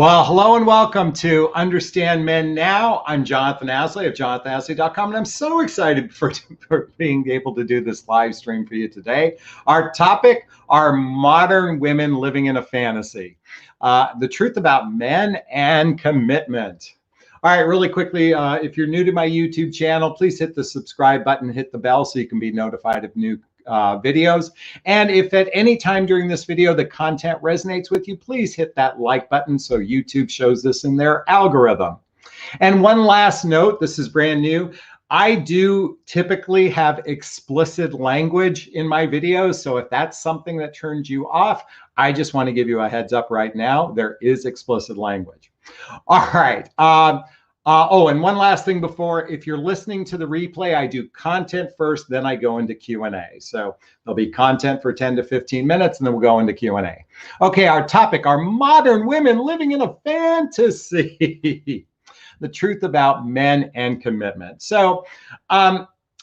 Well, hello and welcome to Understand Men Now. I'm Jonathon Aslay of jonathonaslay.com, and I'm so excited for being able to do this live stream for you today. Our topic are modern women living in a fantasy. The truth about men and commitment. All right, really quickly, if you're new to my YouTube channel, please hit the subscribe button, hit the bell so you can be notified of new videos. And if at any time during this video the content resonates with you, please hit that like button so YouTube shows this in their algorithm. And one last note, this is brand new. I do typically have explicit language in my videos. So if that's something that turns you off, I just want to give you a heads up right now. There is explicit language. All right. And one last thing before, if you're listening to the replay, I do content first, then I go into Q&A. So there'll be content for 10 to 15 minutes, and then we'll go into Q&A. Okay, our topic are modern women living in a fantasy. The truth about men and commitment. So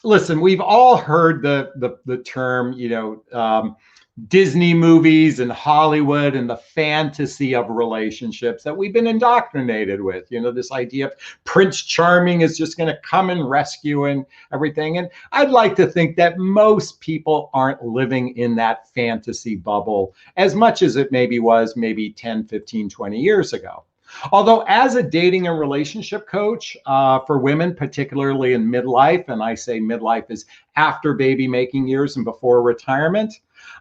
listen, we've all heard the term, Disney movies and Hollywood and the fantasy of relationships that we've been indoctrinated with, this idea of Prince Charming is just going to come and rescue and everything. And I'd like to think that most people aren't living in that fantasy bubble as much as it was 10, 15, 20 years ago. Although as a dating and relationship coach for women, particularly in midlife, and I say midlife is after baby making years and before retirement,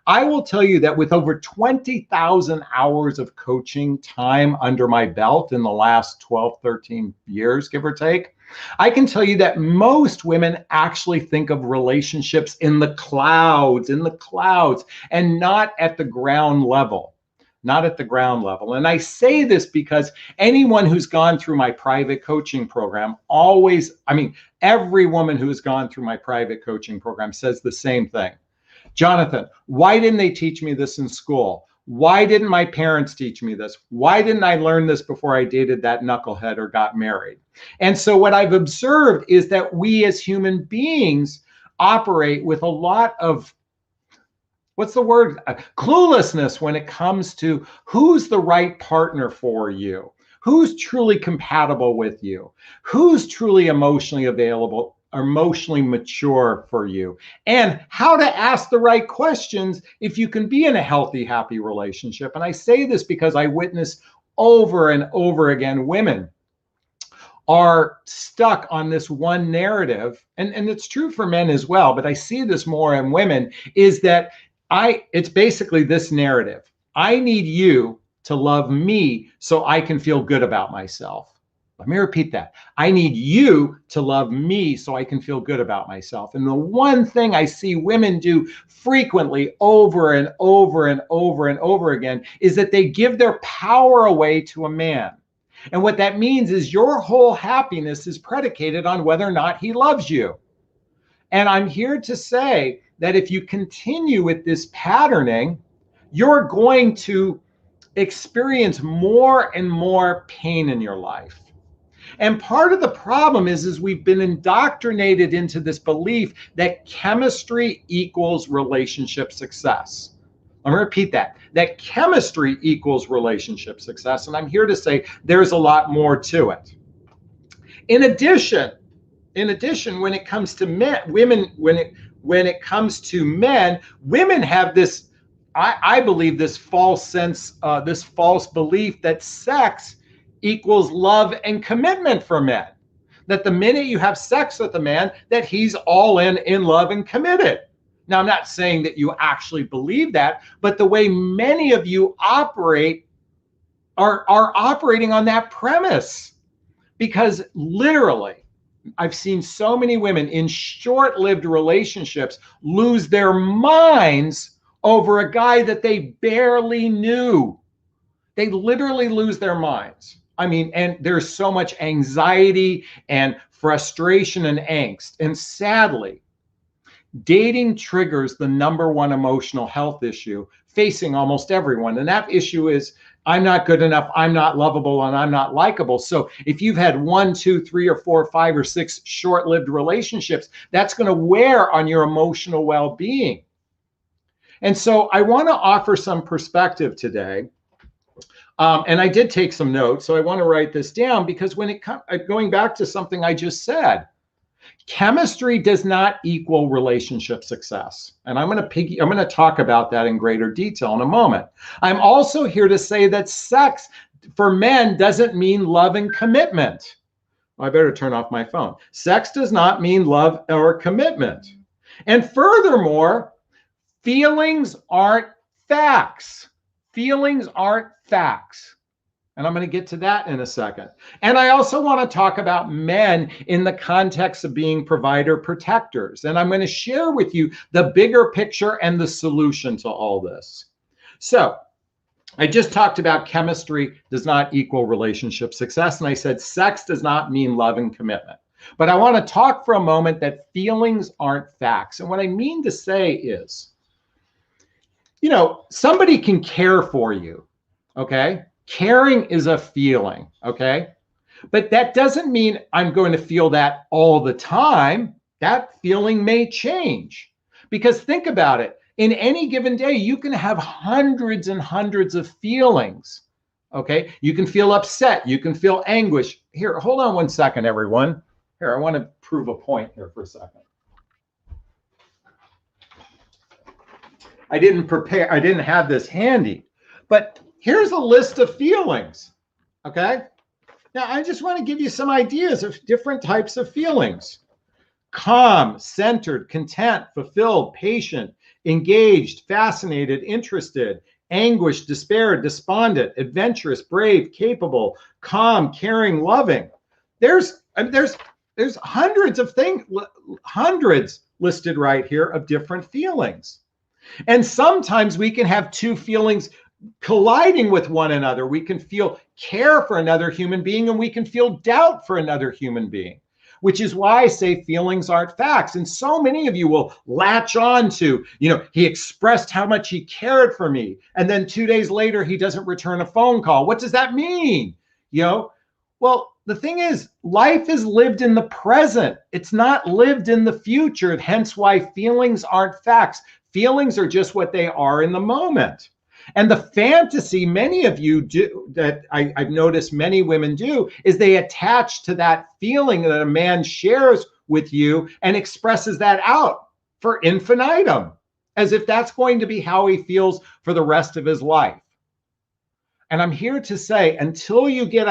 I will tell you that with over 20,000 hours of coaching time under my belt in the last 12, 13 years, give or take, I can tell you that most women actually think of relationships in the clouds, and not at the ground level. Not at the ground level. And I say this because anyone who's gone through my private coaching program every woman who has gone through my private coaching program says the same thing. Jonathon, why didn't they teach me this in school? Why didn't my parents teach me this? Why didn't I learn this before I dated that knucklehead or got married? And so what I've observed is that we as human beings operate with a lot of cluelessness when it comes to who's the right partner for you, who's truly compatible with you, who's truly emotionally available, emotionally mature for you, and how to ask the right questions if you can be in a healthy, happy relationship. And I say this because I witness over and over again, women are stuck on this one narrative, and it's true for men as well, but I see this more in women, is that it's basically this narrative. I need you to love me so I can feel good about myself. Let me repeat that. I need you to love me so I can feel good about myself. And the one thing I see women do frequently over and over and over and over again is that they give their power away to a man. And what that means is your whole happiness is predicated on whether or not he loves you. And I'm here to say that if you continue with this patterning, you're going to experience more and more pain in your life. And part of the problem is we've been indoctrinated into this belief that chemistry equals relationship success. I'm going to repeat that chemistry equals relationship success. And I'm here to say there's a lot more to it. In addition, when it comes to men, women have this, I believe, this false sense, this false belief that sex equals love and commitment for men. That the minute you have sex with a man, that he's all in love and committed. Now, I'm not saying that you actually believe that, but the way many of you operate are operating on that premise. Because literally, I've seen so many women in short-lived relationships lose their minds over a guy that they barely knew. They literally lose their minds. And there's so much anxiety and frustration and angst. And sadly, dating triggers the #1 emotional health issue facing almost everyone. And that issue is, I'm not good enough, I'm not lovable, and I'm not likable. So if you've had 1, 2, 3, or 4, 5, or 6 short-lived relationships, that's going to wear on your emotional well-being. And so I want to offer some perspective today And I did take some notes, so I want to write this down because when it comes, going back to something I just said, chemistry does not equal relationship success. And I'm going to talk about that in greater detail in a moment. I'm also here to say that sex for men doesn't mean love and commitment. I better turn off my phone. Sex does not mean love or commitment. And furthermore, feelings aren't facts. Feelings aren't facts. And I'm going to get to that in a second. And I also want to talk about men in the context of being provider protectors. And I'm going to share with you the bigger picture and the solution to all this. So I just talked about chemistry does not equal relationship success. And I said sex does not mean love and commitment. But I want to talk for a moment that feelings aren't facts. And what I mean to say is, you know, somebody can care for you, okay? Caring is a feeling, okay? But that doesn't mean I'm going to feel that all the time. That feeling may change. Because think about it. In any given day, you can have hundreds and hundreds of feelings, okay? You can feel upset. You can feel anguish. Here, hold on one second, everyone. Here, I want to prove a point here for a second. I didn't have this handy, but here's a list of feelings, okay? Now, I just want to give you some ideas of different types of feelings. Calm, centered, content, fulfilled, patient, engaged, fascinated, interested, anguished, despair, despondent, adventurous, brave, capable, calm, caring, loving. There's hundreds of things, hundreds listed right here of different feelings. And sometimes we can have two feelings colliding with one another. We can feel care for another human being and we can feel doubt for another human being, which is why I say feelings aren't facts. And so many of you will latch on to, you know, he expressed how much he cared for me. And then 2 days later, he doesn't return a phone call. What does that mean? You know, well, the thing is, life is lived in the present. It's not lived in the future. Hence why feelings aren't facts. Feelings are just what they are in the moment. And the fantasy many of you do, that I've noticed many women do, is they attach to that feeling that a man shares with you and expresses that out for infinitum, as if that's going to be how he feels for the rest of his life. And I'm here to say, until you get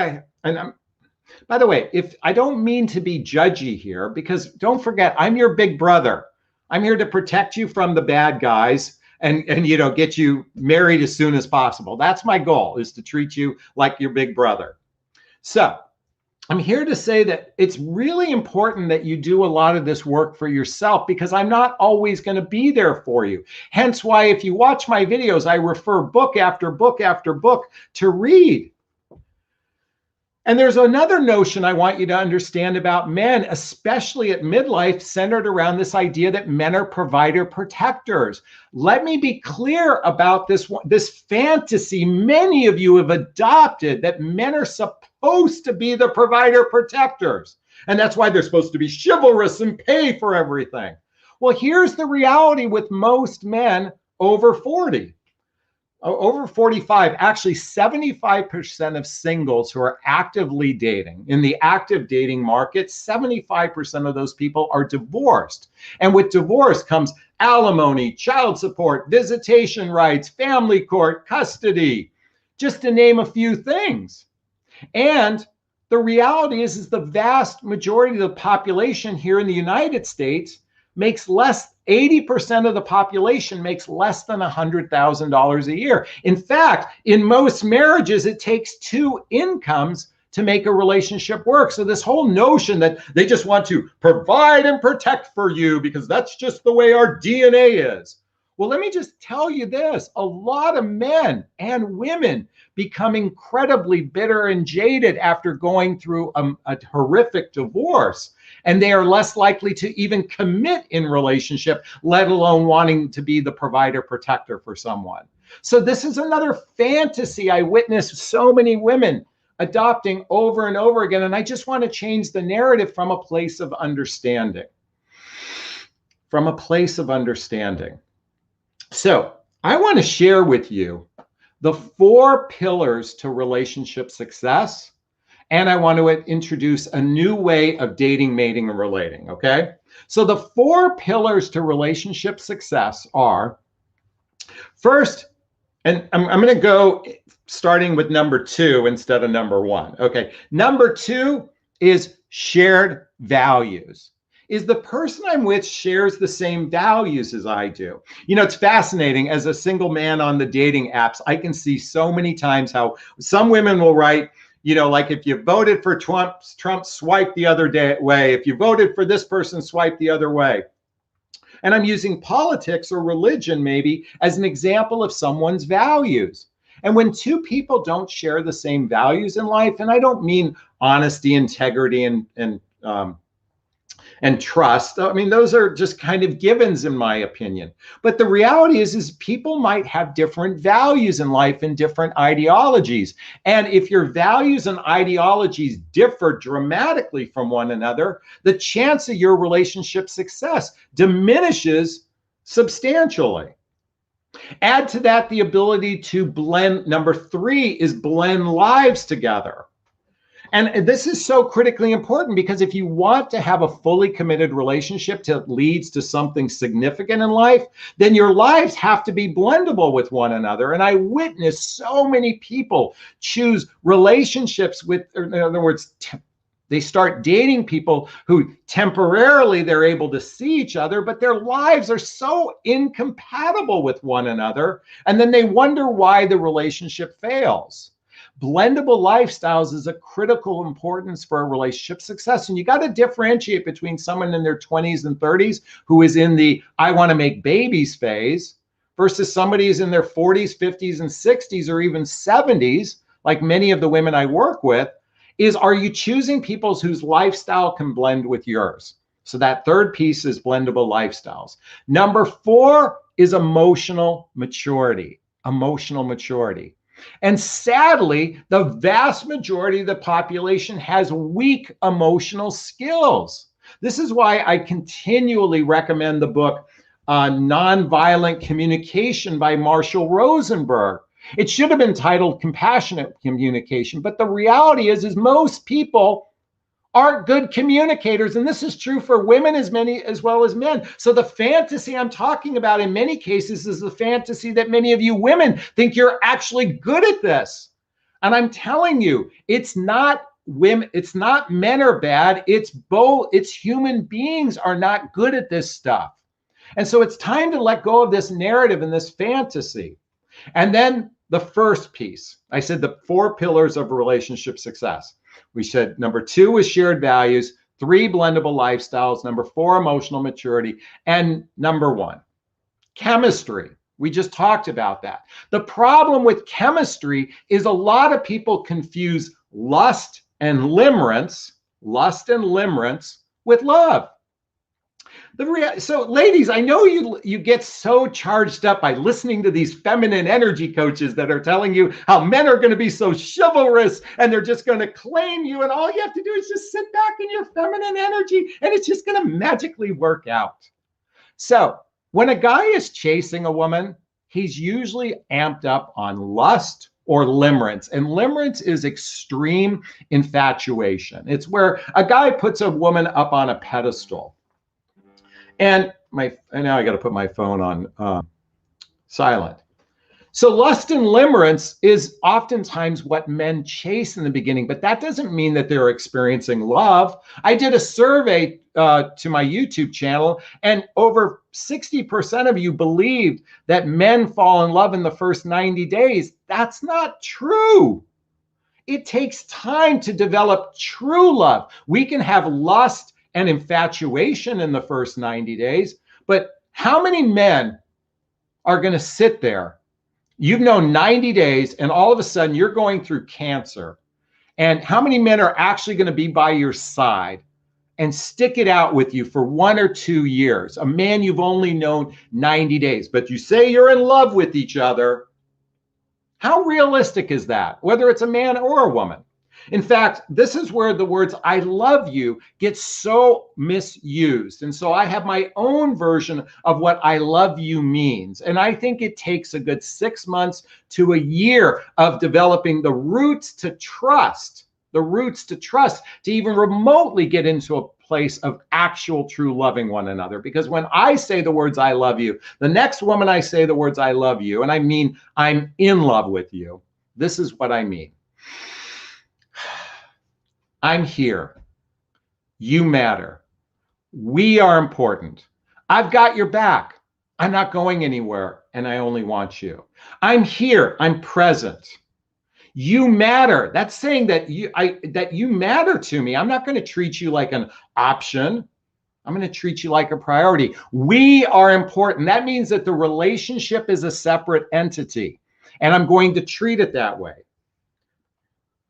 by the way, if I don't mean to be judgy here, because don't forget, I'm your big brother. I'm here to protect you from the bad guys and you know, get you married as soon as possible. That's my goal, is to treat you like your big brother. So I'm here to say that it's really important that you do a lot of this work for yourself, because I'm not always going to be there for you. Hence why if you watch my videos, I refer book after book after book to read. And there's another notion I want you to understand about men, especially at midlife, centered around this idea that men are provider protectors. Let me be clear about this fantasy many of you have adopted, that men are supposed to be the provider protectors. And that's why they're supposed to be chivalrous and pay for everything. Well, here's the reality with most men over 40. Over 45, actually 75% of singles who are actively dating, in the active dating market, 75% of those people are divorced. And with divorce comes alimony, child support, visitation rights, family court, custody, just to name a few things. And the reality is the vast majority of the population here in the United States makes less, 80% of the population makes less than $100,000 a year. In fact, in most marriages, it takes two incomes to make a relationship work. So this whole notion that they just want to provide and protect for you because that's just the way our DNA is. Well, let me just tell you this. A lot of men and women become incredibly bitter and jaded after going through a horrific divorce. And they are less likely to even commit in relationship, let alone wanting to be the provider protector for someone. So this is another fantasy I witnessed so many women adopting over and over again. And I just want to change the narrative from a place of understanding. From a place of understanding. So I want to share with you the 4 pillars to relationship success, and I want to introduce a new way of dating, mating, and relating, okay? So the 4 pillars to relationship success are, first, and I'm going to go starting with number 2 instead of number 1. Okay. Number 2 is shared values. Is the person I'm with shares the same values as I do? You know, it's fascinating. As a single man on the dating apps, I can see so many times how some women will write, you know, like, if you voted for Trump, swipe the other way. If you voted for this person, swipe the other way. And I'm using politics or religion maybe as an example of someone's values. And when 2 people don't share the same values in life, and I don't mean honesty, integrity, and trust. I mean, those are just kind of givens in my opinion. But the reality is people might have different values in life and different ideologies. And if your values and ideologies differ dramatically from one another, the chance of your relationship success diminishes substantially. Add to that the ability to blend. Number 3 is blend lives together. And this is so critically important, because if you want to have a fully committed relationship that leads to something significant in life, then your lives have to be blendable with one another. And I witness so many people choose relationships with, or in other words, they start dating people who temporarily they're able to see each other, but their lives are so incompatible with one another. And then they wonder why the relationship fails. Blendable lifestyles is a critical importance for a relationship success. And you got to differentiate between someone in their 20s and 30s who is in the I want to make babies phase versus somebody who's in their 40s, 50s, and 60s, or even 70s, like many of the women I work with, is are you choosing people whose lifestyle can blend with yours? So that third piece is blendable lifestyles. Number 4 is emotional maturity. Emotional maturity. And sadly, the vast majority of the population has weak emotional skills. This is why I continually recommend the book Nonviolent Communication by Marshall Rosenberg. It should have been titled Compassionate Communication, but the reality is most people aren't good communicators. And this is true for women as well as men. So the fantasy I'm talking about in many cases is the fantasy that many of you women think you're actually good at this. And I'm telling you, it's not women, it's not men are bad. It's both, it's human beings are not good at this stuff. And so it's time to let go of this narrative and this fantasy. And then the first piece, I said the 4 pillars of relationship success. We said number 2 is shared values, 3 blendable lifestyles, number 4 emotional maturity, and number 1 chemistry. We just talked about that. The problem with chemistry is a lot of people confuse lust and limerence with love. So ladies, I know you get so charged up by listening to these feminine energy coaches that are telling you how men are going to be so chivalrous and they're just going to claim you, and all you have to do is just sit back in your feminine energy and it's just going to magically work out. So when a guy is chasing a woman, he's usually amped up on lust or limerence. And limerence is extreme infatuation. It's where a guy puts a woman up on a pedestal. And now I got to put my phone on silent. So lust and limerence is oftentimes what men chase in the beginning, but that doesn't mean that they're experiencing love. I did a survey to my YouTube channel, and over 60% of you believed that men fall in love in the first 90 days. That's not true. It takes time to develop true love. We can have lust and infatuation in the first 90 days, but how many men are going to sit there? You've known 90 days and all of a sudden you're going through cancer. And how many men are actually going to be by your side and stick it out with you for 1 or 2 years? A man you've only known 90 days, but you say you're in love with each other. How realistic is that? Whether it's a man or a woman. In fact, this is where the words I love you get so misused. And so I have my own version of what I love you means. And I think it takes a good 6 months to a year of developing the roots to trust, to even remotely get into a place of actual true loving one another. Because when I say the words I love you, the next woman I say the words I love you, and I mean I'm in love with you, this is what I mean. I'm here. You matter. We are important. I've got your back. I'm not going anywhere, and I only want you. I'm here. I'm present. You matter. That's saying that you matter to me. I'm not going to treat you like an option. I'm going to treat you like a priority. We are important. That means that the relationship is a separate entity, and I'm going to treat it that way.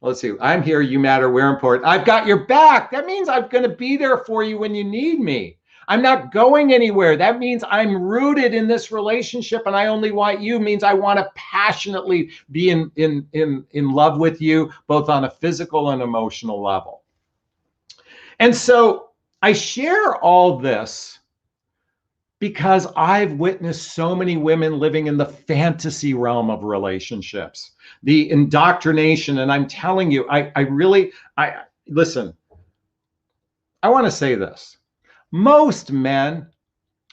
Let's see. I'm here. You matter. We're important. I've got your back. That means I'm going to be there for you when you need me. I'm not going anywhere. That means I'm rooted in this relationship, and I only want you. Means I want to passionately be in love with you, both on a physical and emotional level. And so I share all this because I've witnessed so many women living in the fantasy realm of relationships, the indoctrination. And I'm telling you, listen, I want to say this. Most men,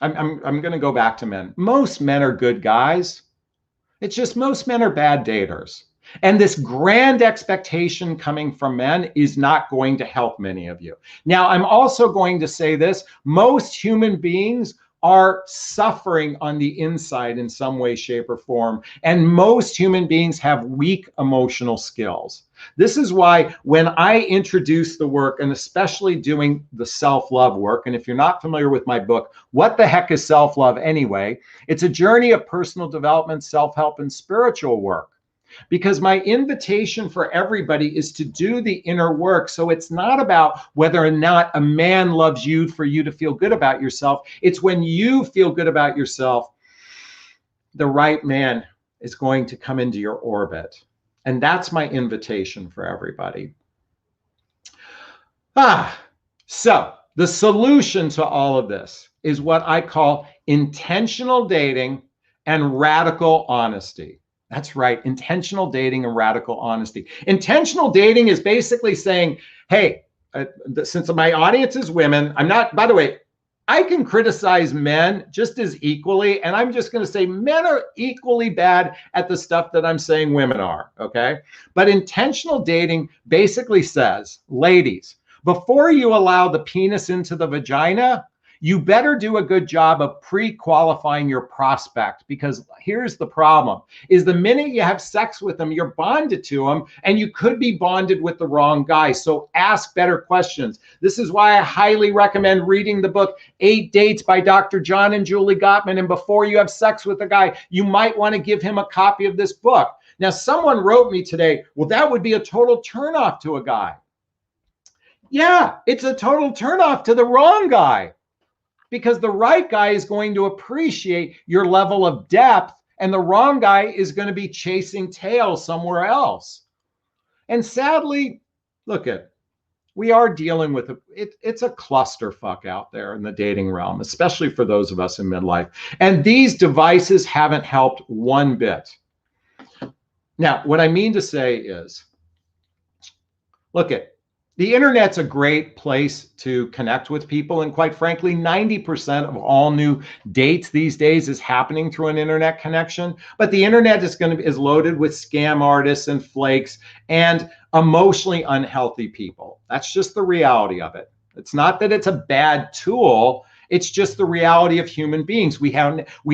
I'm going to go back to men. Most men are good guys. It's just most men are bad daters. And this grand expectation coming from men is not going to help many of you. Now, I'm also going to say this. Most human beings are suffering on the inside in some way, shape, or form. And most human beings have weak emotional skills. This is why when I introduce the work, and especially doing the self-love work, and if you're not familiar with my book, What the Heck is Self-Love Anyway? It's a journey of personal development, self-help, and spiritual work. Because my invitation for everybody is to do the inner work. So it's not about whether or not a man loves you for you to feel good about yourself. It's when you feel good about yourself, the right man is going to come into your orbit. And that's my invitation for everybody. So the solution to all of this is what I call intentional dating and radical honesty. That's right, intentional dating and radical honesty. Intentional dating is basically saying, hey, since my audience is women, I'm not, by the way, I can criticize men just as equally, and I'm just going to say men are equally bad at the stuff that I'm saying women are, okay? But intentional dating basically says, ladies, before you allow the penis into the vagina, you better do a good job of pre-qualifying your prospect, because here's the problem, is the minute you have sex with them, you're bonded to them, and you could be bonded with the wrong guy. So ask better questions. This is why I highly recommend reading the book 8 Dates by Dr. John and Julie Gottman. And before you have sex with a guy, you might want to give him a copy of this book. Now, someone wrote me today, well, that would be a total turnoff to a guy. Yeah, it's a total turnoff to the wrong guy. Because the right guy is going to appreciate your level of depth, and the wrong guy is going to be chasing tails somewhere else. And sadly, look at, we are dealing with it's a clusterfuck out there in the dating realm, especially for those of us in midlife. And these devices haven't helped one bit. Now, what I mean to say is, look at, the internet's a great place to connect with people. And quite frankly, 90% of all new dates these days is happening through an internet connection. But the internet is loaded with scam artists and flakes and emotionally unhealthy people. That's just the reality of it. It's not that it's a bad tool. It's just the reality of human beings. We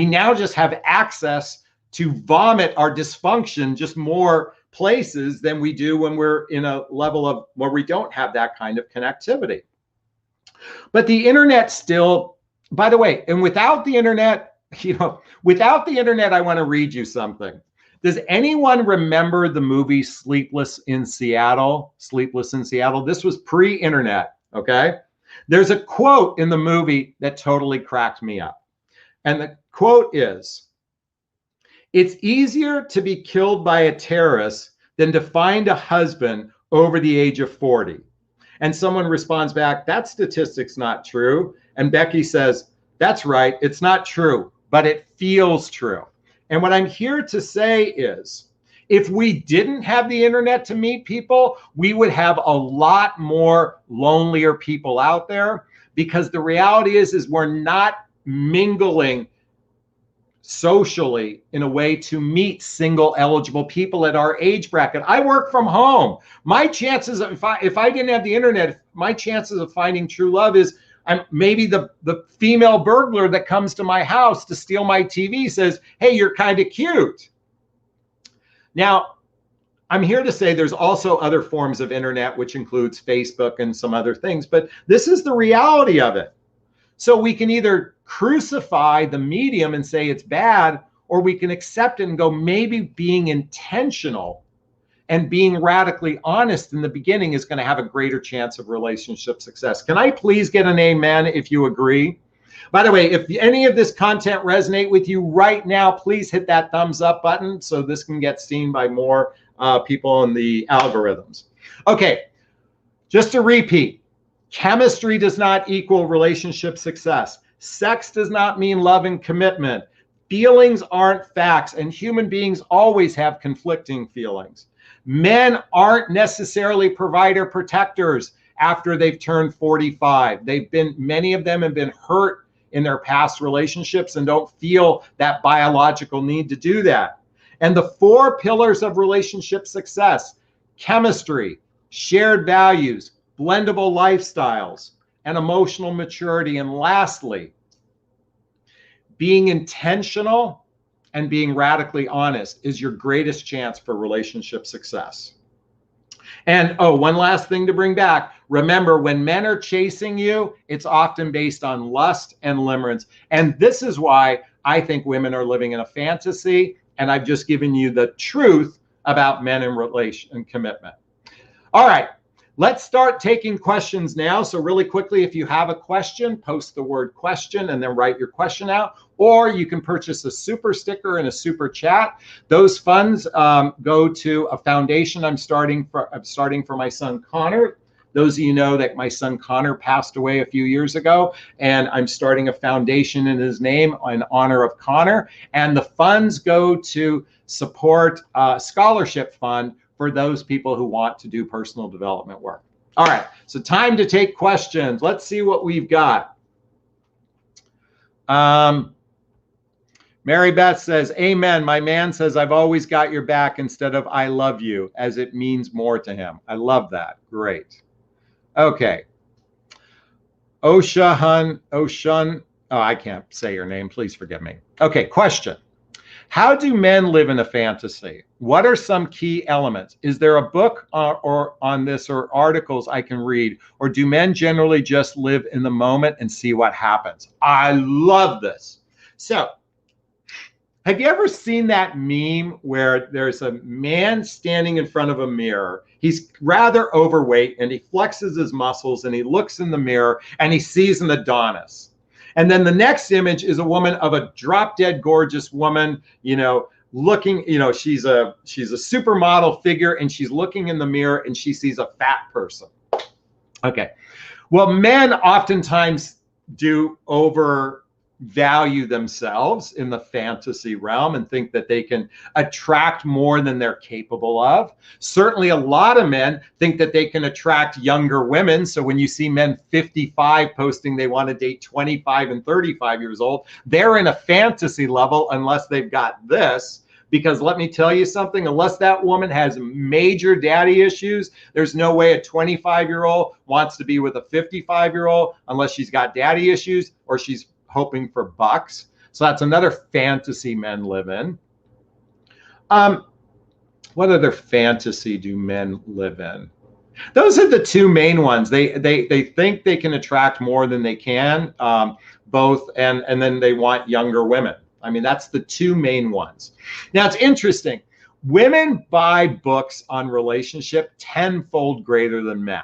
now just have access to vomit our dysfunction just more places than we do when we're in a level of where we don't have that kind of connectivity. But the internet still, by the way, and without the internet, without the internet, I want to read you something. Does anyone remember the movie Sleepless in Seattle? Sleepless in Seattle. This was pre-internet, okay? There's a quote in the movie that totally cracked me up. And the quote is, "It's easier to be killed by a terrorist than to find a husband over the age of 40. And someone responds back, that statistic's not true. And Becky says, that's right, it's not true, but it feels true. And what I'm here to say is, if we didn't have the internet to meet people, we would have a lot more lonelier people out there, because the reality is we're not mingling socially in a way to meet single eligible people at our age bracket. I work from home. My chances of, if I didn't have the internet, my chances of finding true love is I'm maybe the female burglar that comes to my house to steal my TV says, hey, you're kind of cute. Now, I'm here to say there's also other forms of internet, which includes Facebook and some other things, but this is the reality of it. So we can either crucify the medium and say it's bad, or we can accept it and go, maybe being intentional and being radically honest in the beginning is going to have a greater chance of relationship success. Can I please get an amen if you agree? By the way, if any of this content resonate with you right now, please hit that thumbs up button so this can get seen by more people in the algorithms. Okay, just to repeat, chemistry does not equal relationship success. Sex does not mean love and commitment. Feelings aren't facts, and human beings always have conflicting feelings. Men aren't necessarily provider protectors after they've turned 45. Many of them have been hurt in their past relationships and don't feel that biological need to do that. And the 4 pillars of relationship success: chemistry, shared values, blendable lifestyles, and emotional maturity. And lastly, being intentional and being radically honest is your greatest chance for relationship success. And one last thing to bring back. Remember, when men are chasing you, it's often based on lust and limerence. And this is why I think women are living in a fantasy. And I've just given you the truth about men in relation and commitment. All right, let's start taking questions now. So really quickly, if you have a question, post the word question and then write your question out. Or you can purchase a super sticker and a super chat. Those funds go to a foundation I'm starting for my son Connor. Those of you know that my son Connor passed away a few years ago, and I'm starting a foundation in his name in honor of Connor. And the funds go to support a scholarship fund for those people who want to do personal development work. All right, so time to take questions. Let's see what we've got. Mary Beth says, amen. My man says, I've always got your back instead of I love you, as it means more to him. I love that. Great. Okay. Oshun, I can't say your name. Please forgive me. Okay, question. How do men live in a fantasy? What are some key elements? Is there a book or on this or articles I can read? Or do men generally just live in the moment and see what happens? I love this. So, have you ever seen that meme where there's a man standing in front of a mirror? He's rather overweight and he flexes his muscles and he looks in the mirror and he sees an Adonis. And then the next image is a woman of a drop dead gorgeous woman, looking, she's a supermodel figure and she's looking in the mirror and she sees a fat person. Okay. Well, men oftentimes do overvalue themselves in the fantasy realm and think that they can attract more than they're capable of. Certainly a lot of men think that they can attract younger women. So when you see men 55 posting they want to date 25 and 35 years old, they're in a fantasy level unless they've got this. Because let me tell you something, unless that woman has major daddy issues, there's no way a 25-year-old wants to be with a 55-year-old unless she's got daddy issues or she's hoping for bucks. So that's another fantasy men live in. What other fantasy do men live in? Those are the two main ones. They think they can attract more than they can, both, and then they want younger women. I mean, that's the two main ones. Now, it's interesting. Women buy books on relationship tenfold greater than men.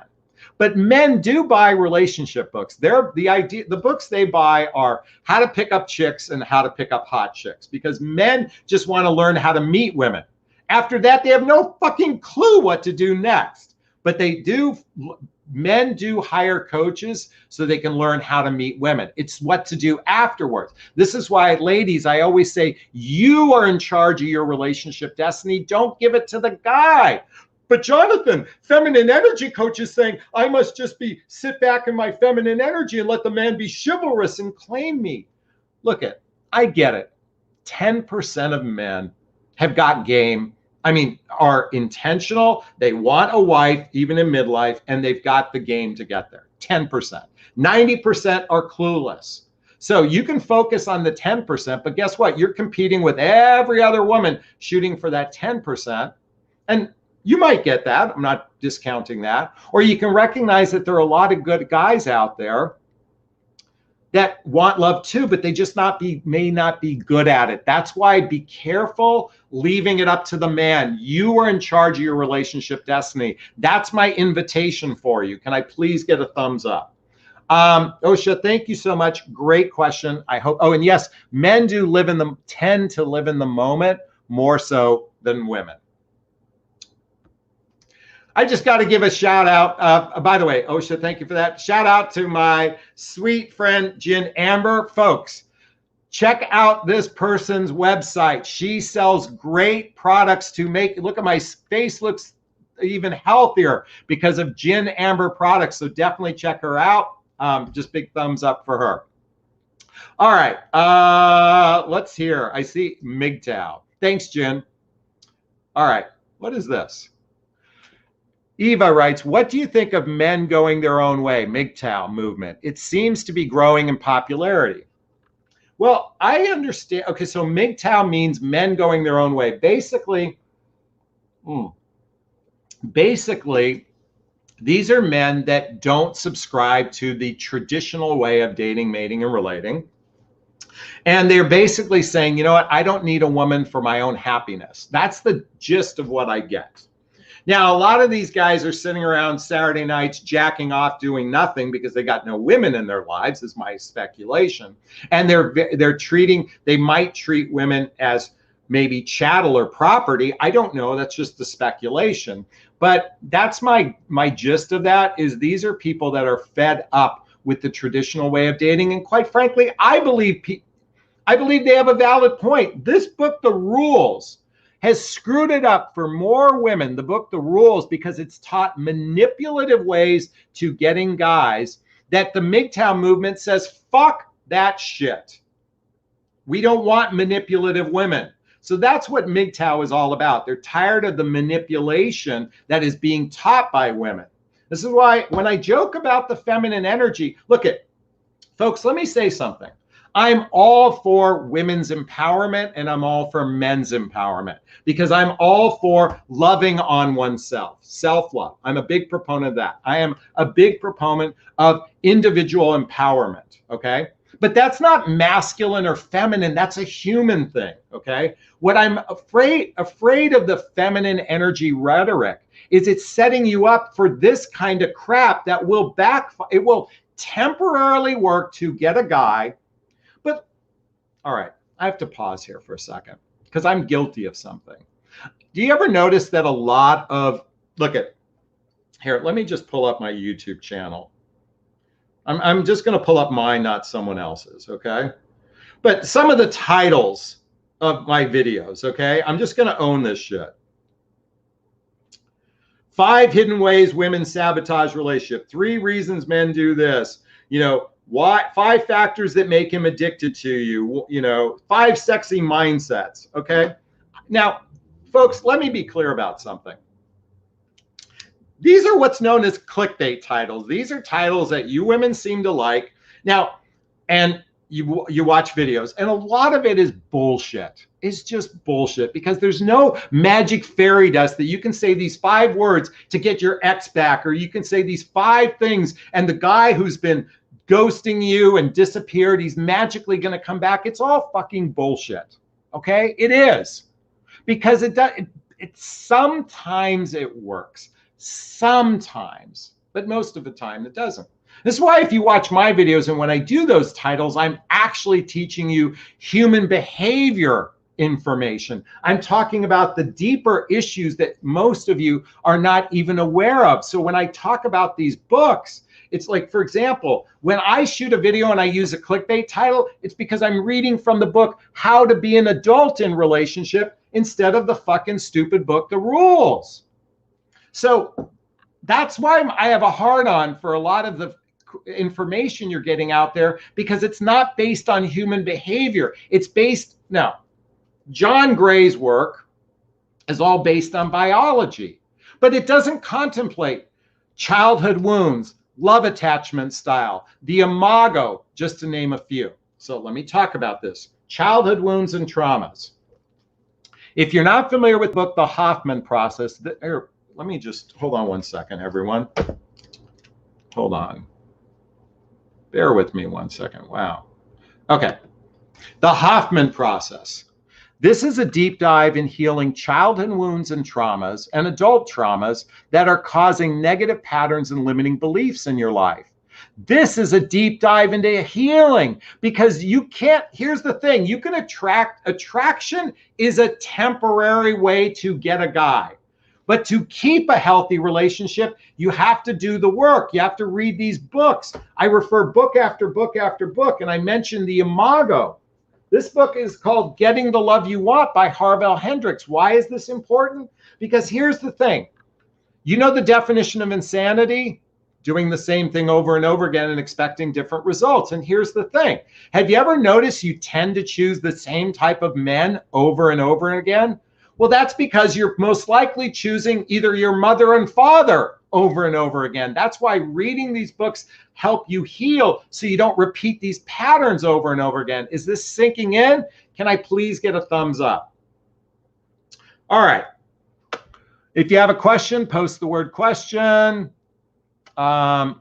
But men do buy relationship books. The books they buy are how to pick up chicks and how to pick up hot chicks, because men just want to learn how to meet women. After that, they have no fucking clue what to do next. but men do hire coaches so they can learn how to meet women. It's what to do afterwards. This is why, ladies, I always say, you are in charge of your relationship destiny. Don't give it to the guy. But Jonathon, feminine energy coach is saying, I must just sit back in my feminine energy and let the man be chivalrous and claim me. Look I get it. 10% of men have got game. I mean, are intentional. They want a wife, even in midlife, and they've got the game to get there. 10%. 90% are clueless. So you can focus on the 10%, but guess what? You're competing with every other woman shooting for that 10%. And you might get that. I'm not discounting that. Or you can recognize that there are a lot of good guys out there that want love too, but they just may not be good at it. That's why be careful leaving it up to the man. You are in charge of your relationship destiny. That's my invitation for you. Can I please get a thumbs up? Osha, thank you so much. Great question. I hope. Oh, and yes, men tend to live in the moment more so than women. I just got to give a shout out. By the way, Osha, thank you for that. Shout out to my sweet friend, Jen Amber. Folks, check out this person's website. She sells great products to make, look at my face looks even healthier because of Jen Amber products. So definitely check her out. Just big thumbs up for her. All right, let's hear. I see MGTOW. Thanks, Jen. All right, what is this? Eva writes, what do you think of men going their own way, MGTOW movement? It seems to be growing in popularity. Well, I understand. Okay, so MGTOW means men going their own way. Basically, these are men that don't subscribe to the traditional way of dating, mating, and relating. And they're basically saying, you know what, I don't need a woman for my own happiness. That's the gist of what I get. Now, a lot of these guys are sitting around Saturday nights jacking off doing nothing because they got no women in their lives, is my speculation. And they might treat women as maybe chattel or property. I don't know. That's just the speculation. But that's my gist of that, is these are people that are fed up with the traditional way of dating. And quite frankly, I believe they have a valid point. This book, The Rules, has screwed it up for more women, the book, The Rules, because it's taught manipulative ways to getting guys that the MGTOW movement says, fuck that shit. We don't want manipulative women. So that's what MGTOW is all about. They're tired of the manipulation that is being taught by women. This is why when I joke about the feminine energy, folks, let me say something. I'm all for women's empowerment and I'm all for men's empowerment because I'm all for loving on oneself, self-love. I'm a big proponent of that. I am a big proponent of individual empowerment, okay? But that's not masculine or feminine. That's a human thing, okay? What I'm afraid of the feminine energy rhetoric is it's setting you up for this kind of crap that will backfire. It will temporarily work to get a guy. But all right, I have to pause here for a second because I'm guilty of something. Do you ever notice that a lot of, here, let me just pull up my YouTube channel. I'm just going to pull up mine, not someone else's, okay? But some of the titles of my videos, okay? I'm just going to own this shit. 5 hidden ways women sabotage relationship. 3 reasons men do this. 5 factors that make him addicted to you. 5 sexy mindsets, okay? Now, folks, let me be clear about something. These are what's known as clickbait titles. These are titles that you women seem to like. Now, and you watch videos, and a lot of it is bullshit. It's just bullshit because there's no magic fairy dust that you can say these 5 words to get your ex back, or you can say these 5 things, and the guy who's been ghosting you and disappeared, he's magically going to come back. It's all fucking bullshit. Okay? It is. Because it sometimes it works. Sometimes, but most of the time it doesn't. This is why if you watch my videos and when I do those titles, I'm actually teaching you human behavior information. I'm talking about the deeper issues that most of you are not even aware of. So when I talk about these books, it's like, for example, when I shoot a video and I use a clickbait title, it's because I'm reading from the book, How to Be an Adult in Relationship, instead of the fucking stupid book, The Rules. So that's why I have a hard on for a lot of the information you're getting out there, because it's not based on human behavior. It's based, now, John Gray's work is all based on biology, but it doesn't contemplate childhood wounds, love attachment style, the imago, just to name a few. So let me talk about this. Childhood wounds and traumas. If you're not familiar with the book, The Hoffman Process, let me just, hold on one second, everyone. Hold on. Bear with me one second. Wow. Okay. The Hoffman Process. This is a deep dive in healing childhood wounds and traumas and adult traumas that are causing negative patterns and limiting beliefs in your life. This is a deep dive into healing, because you can't, here's the thing, you can attraction is a temporary way to get a guy. But to keep a healthy relationship, you have to do the work. You have to read these books. I refer book after book after book, and I mentioned the imago. This book is called Getting the Love You Want by Harville Hendrix. Why is this important? Because here's the thing. You know the definition of insanity? Doing the same thing over and over again and expecting different results. And here's the thing. Have you ever noticed you tend to choose the same type of men over and over again? Well, that's because you're most likely choosing either your mother and father over and over again. That's why reading these books help you heal, so you don't repeat these patterns over and over again. Is this sinking in? Can I please get a thumbs up? All right. If you have a question, post the word question. Let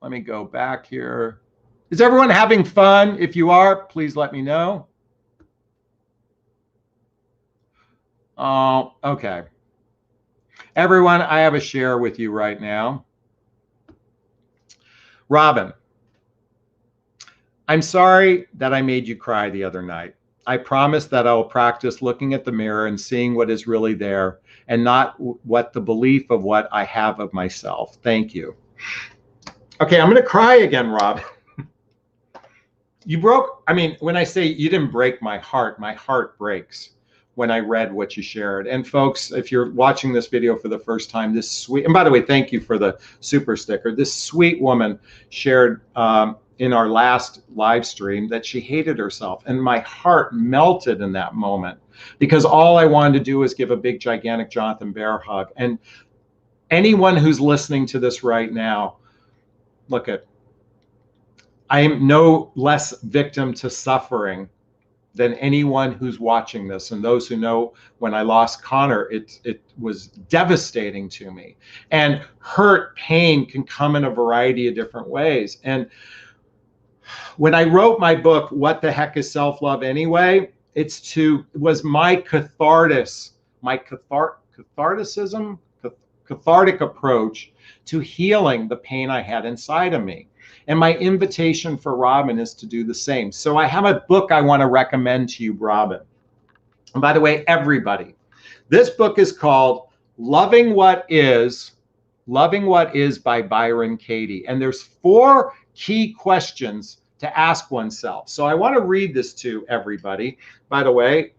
me go back here. Is everyone having fun? If you are, please let me know. Oh, okay. Everyone, I have a share with you right now. Robin, I'm sorry that I made you cry the other night. I promise that I will practice looking at the mirror and seeing what is really there, and not what the belief of what I have of myself. Thank you. Okay, I'm going to cry again, Robin. You broke, I mean, when I say you didn't break my heart breaks when I read what you shared. And folks, if you're watching this video for the first time, this sweet, and by the way, thank you for the super sticker. This sweet woman shared in our last live stream that she hated herself. And my heart melted in that moment, because all I wanted to do was give a big, gigantic Jonathan Bear hug. And anyone who's listening to this right now, look at, I am no less victim to suffering than anyone who's watching this. And those who know, when I lost Connor, it was devastating to me. And hurt, pain can come in a variety of different ways. And when I wrote my book, What the Heck is Self-Love Anyway? It was my cathartic approach to healing the pain I had inside of me. And my invitation for Robin is to do the same. So I have a book I want to recommend to you, Robin. And by the way, everybody, this book is called Loving What Is by Byron Katie. And there's 4 key questions to ask oneself. So I want to read this to everybody. By the way,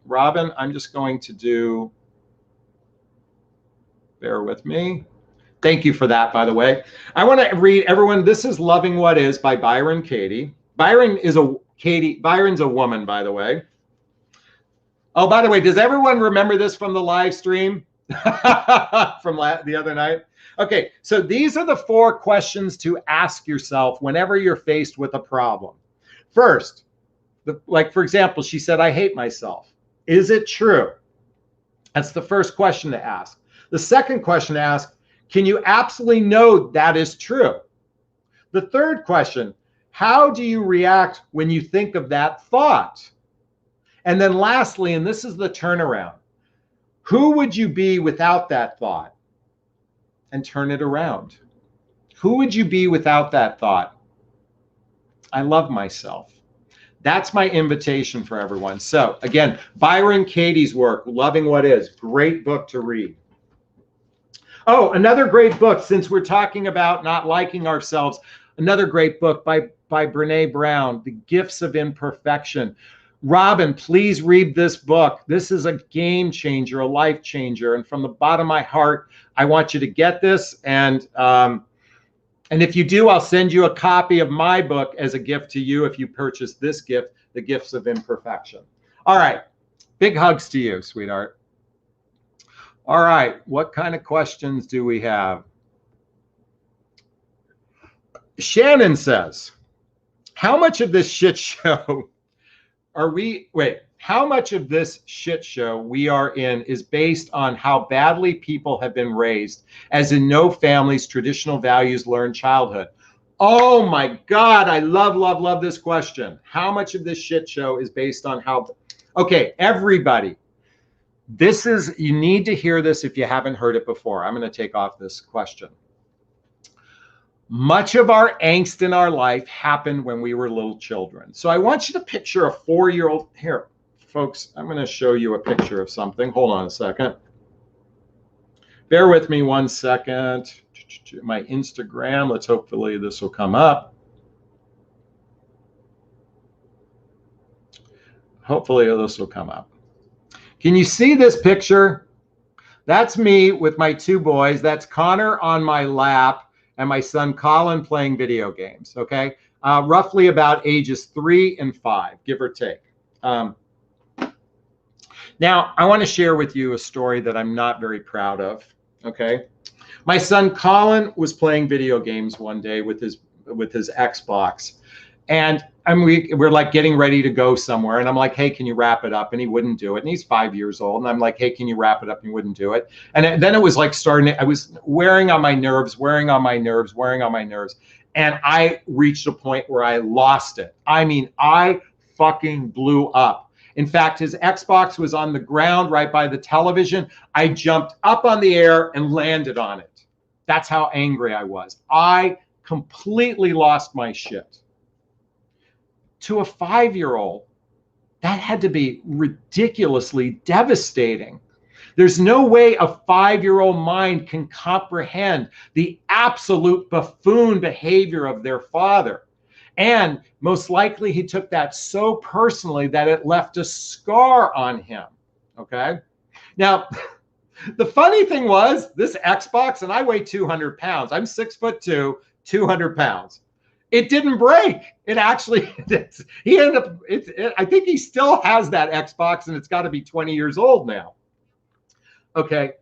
Robin, I'm just going to do, bear with me. Thank you for that, by the way. I want to read, everyone, this is Loving What Is by Byron Katie. Byron's a woman, by the way. Oh, by the way, does everyone remember this from the live stream from the other night? Okay, so these are the 4 questions to ask yourself whenever you're faced with a problem. First, like for example, she said, I hate myself. Is it true? That's the first question to ask. The second question to ask, can you absolutely know that is true? The third question, how do you react when you think of that thought? And then lastly, and this is the turnaround, who would you be without that thought? And turn it around. Who would you be without that thought? I love myself. That's my invitation for everyone. So again, Byron Katie's work, Loving What Is, great book to read. Oh, another great book, since we're talking about not liking ourselves, another great book by Brene Brown, The Gifts of Imperfection. Robin, please read this book. This is a game changer, a life changer. And from the bottom of my heart, I want you to get this. And if you do, I'll send you a copy of my book as a gift to you if you purchase this gift, The Gifts of Imperfection. All right. Big hugs to you, sweetheart. All right. What kind of questions do we have? Shannon says, how much of this shit show how much of this shit show we are in is based on how badly people have been raised, as in no family's traditional values learned childhood? Oh my God, I love this question. How much of this shit show is based on how, okay, everybody, you need to hear this if you haven't heard it before. I'm going to take off this question. Much of our angst in our life happened when we were little children. So I want you to picture a 4-year-old. Here, folks, I'm going to show you a picture of something. Hold on a second. Bear with me 1 second. My Instagram. Let's hopefully this will come up. Hopefully this will come up. Can you see this picture? That's me with my 2 boys. That's Connor on my lap and my son Colin playing video games, okay? Roughly about ages 3 and 5, give or take. Now, I wanna share with you a story that I'm not very proud of, okay? My son Colin was playing video games one day with his Xbox, and we're like getting ready to go somewhere, and I'm like, hey, can you wrap it up? And he wouldn't do it, and he's 5 years old, and I'm like, hey, can you wrap it up? And he wouldn't do it. And then it was like I was wearing on my nerves, and I reached a point where I lost it. I mean, I fucking blew up. In fact, his Xbox was on the ground right by the television. I jumped up on the air and landed on it. That's how angry I was. I completely lost my shit. To a 5-year-old, that had to be ridiculously devastating. There's no way a 5-year-old mind can comprehend the absolute buffoon behavior of their father. And most likely he took that so personally that it left a scar on him, okay? Now, the funny thing was, this Xbox, and I weigh 200 pounds. I'm 6'2", 200 pounds. It didn't break. It actually, he ended up, I think he still has that Xbox, and it's got to be 20 years old now. Okay.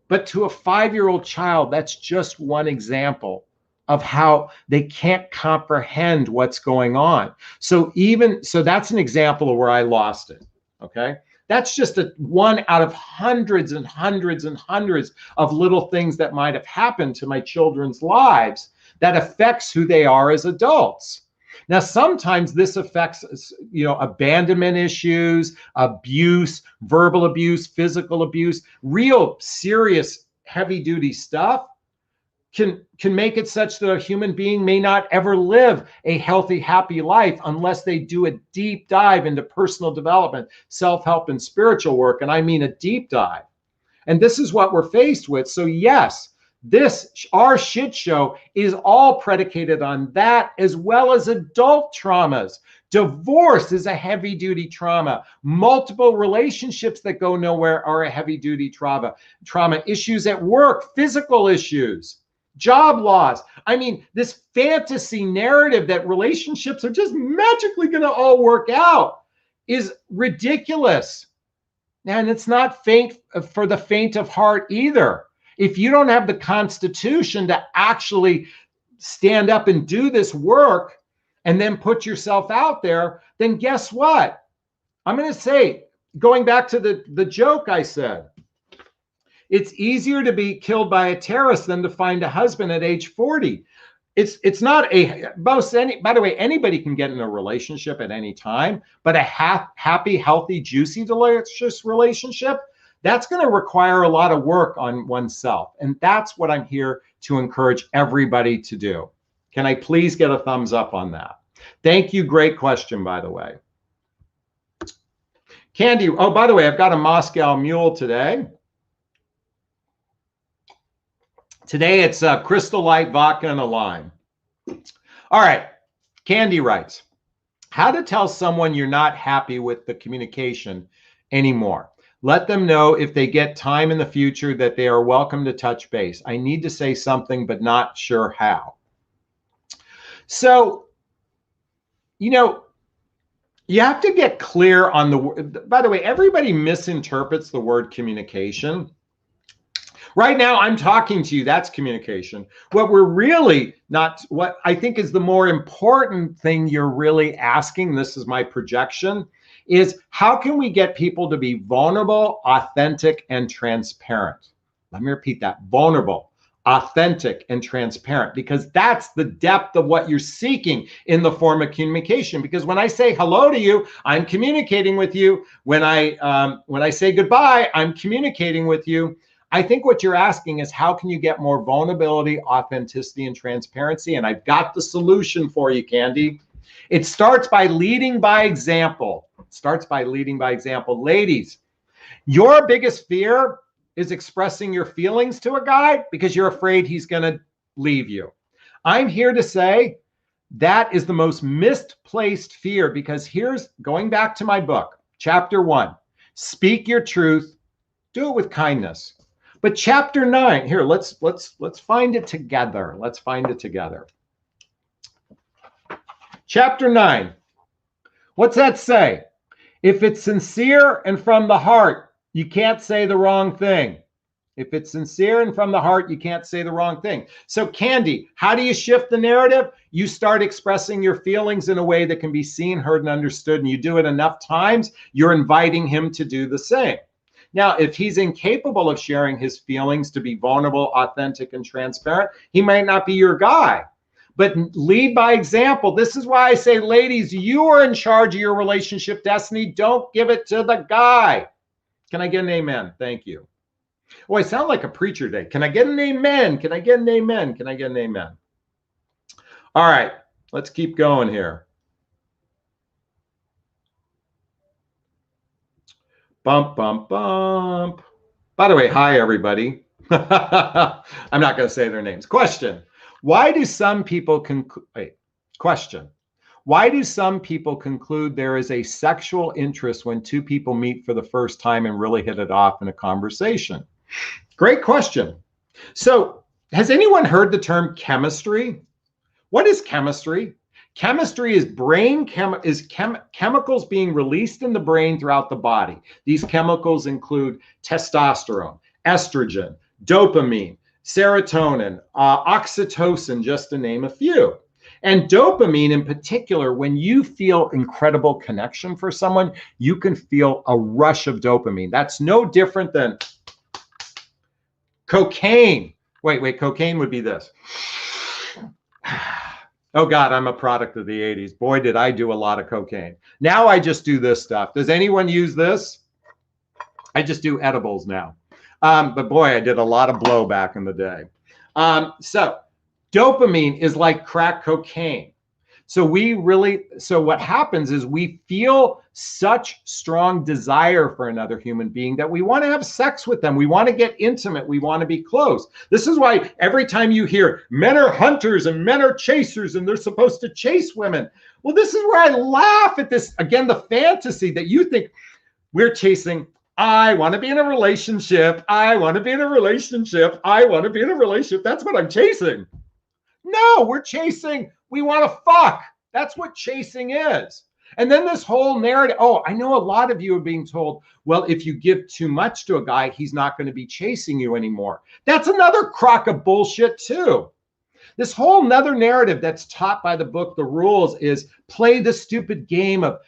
But to a 5-year-old child, that's just one example of how they can't comprehend what's going on. So that's an example of where I lost it. Okay. That's just one out of hundreds and hundreds and hundreds of little things that might have happened to my children's lives that affects who they are as adults. Now, sometimes this affects, abandonment issues, abuse, verbal abuse, physical abuse, real serious heavy-duty stuff can make it such that a human being may not ever live a healthy, happy life unless they do a deep dive into personal development, self-help, and spiritual work. And I mean a deep dive. And this is what we're faced with. So yes, our shit show is all predicated on that, as well as adult traumas. Divorce is a heavy duty trauma. Multiple relationships that go nowhere are a heavy duty trauma. Issues at work, physical issues, job loss. I mean, this fantasy narrative that relationships are just magically going to all work out is ridiculous. And it's not for the faint of heart either. If you don't have the constitution to actually stand up and do this work and then put yourself out there, then guess what? I'm going to say, going back to the joke I said, it's easier to be killed by a terrorist than to find a husband at age 40. It's not by the way, anybody can get in a relationship at any time, but a happy, healthy, juicy, delicious relationship, that's going to require a lot of work on oneself. And that's what I'm here to encourage everybody to do. Can I please get a thumbs up on that? Thank you. Great question, by the way. Candy, oh, by the way, I've got a Moscow Mule today. Today it's Crystal Light vodka and a lime. All right. Candy writes, how to tell someone you're not happy with the communication anymore. Let them know if they get time in the future that they are welcome to touch base. I need to say something, but not sure how. So, you know, you have to get clear on the word. By the way, everybody misinterprets the word communication. Right now, I'm talking to you. That's communication. What we're really not, what I think is the more important thing you're really asking, this is my projection, is how can we get people to be vulnerable, authentic, and transparent? Let me repeat that. Vulnerable, authentic, and transparent, because that's the depth of what you're seeking in the form of communication. Because when I say hello to you, I'm communicating with you. When I say goodbye, I'm communicating with you. I think what you're asking is how can you get more vulnerability, authenticity, and transparency? And I've got the solution for you, Candy. It starts by leading by example. It starts by leading by example. Ladies, your biggest fear is expressing your feelings to a guy because you're afraid he's going to leave you. I'm here to say that is the most misplaced fear, because here's, going back to my book, chapter 1, speak your truth, do it with kindness. But chapter 9, here, let's find it together. Let's find it together. Chapter 9. What's that say? If it's sincere and from the heart, you can't say the wrong thing. If it's sincere and from the heart, you can't say the wrong thing. So Candy, how do you shift the narrative? You start expressing your feelings in a way that can be seen, heard, and understood, and you do it enough times, you're inviting him to do the same. Now, if he's incapable of sharing his feelings to be vulnerable, authentic, and transparent, he might not be your guy. But lead by example. This is why I say, ladies, you are in charge of your relationship destiny. Don't give it to the guy. Can I get an amen? Thank you. Oh, I sound like a preacher today. Can I get an amen? Can I get an amen? Can I get an amen? All right, let's keep going here. Bump, bump, bump. By the way, hi, everybody. I'm not going to say their names. Question. Why do some people Why do some people conclude there is a sexual interest when two people meet for the first time and really hit it off in a conversation? Great question. So has anyone heard the term chemistry? What is chemistry? Chemistry is chemicals being released in the brain throughout the body. These chemicals include testosterone, estrogen, dopamine, serotonin, oxytocin, just to name a few. And dopamine in particular, when you feel incredible connection for someone, you can feel a rush of dopamine. That's no different than cocaine. Wait, cocaine would be this. Oh God, I'm a product of the 80s. Boy, did I do a lot of cocaine. Now I just do this stuff. Does anyone use this? I just do edibles now. But boy, I did a lot of blow back in the day. So dopamine is like crack cocaine. So what happens is we feel such strong desire for another human being that we want to have sex with them. We want to get intimate. We want to be close. This is why every time you hear men are hunters and men are chasers and they're supposed to chase women. Well, this is where I laugh at this. Again, the fantasy that you think we're chasing. I want to be in a relationship. I want to be in a relationship. I want to be in a relationship. That's what I'm chasing. No, we're chasing. We want to fuck. That's what chasing is. And then this whole narrative. Oh, I know a lot of you are being told, well, if you give too much to a guy, he's not going to be chasing you anymore. That's another crock of bullshit too. This whole nother narrative that's taught by the book, The Rules, is play the stupid game of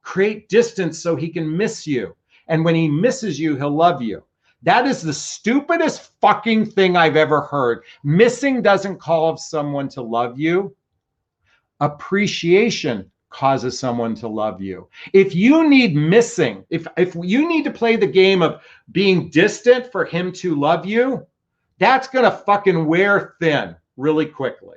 create distance so he can miss you. And when he misses you, he'll love you. That is the stupidest fucking thing I've ever heard. Missing doesn't cause someone to love you. Appreciation causes someone to love you. If you need missing, if you need to play the game of being distant for him to love you, that's going to fucking wear thin really quickly.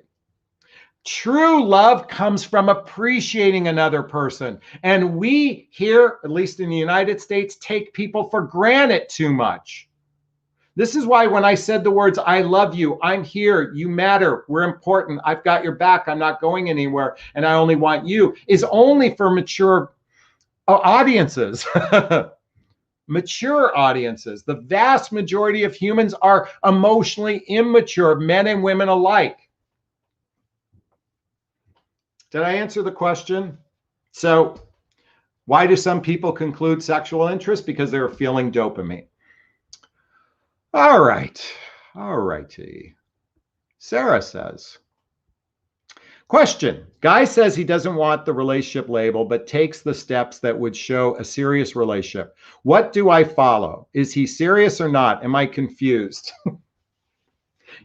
True love comes from appreciating another person. And we here, at least in the United States, take people for granted too much. This is why when I said the words, I love you, I'm here, you matter, we're important, I've got your back, I'm not going anywhere, and I only want you, is only for mature audiences. Mature audiences. The vast majority of humans are emotionally immature, men and women alike. Did I answer the question? So, why do some people conclude sexual interest? Because they're feeling dopamine. All right. All righty. Sarah says, question. Guy says he doesn't want the relationship label, but takes the steps that would show a serious relationship. What do I follow? Is he serious or not? Am I confused?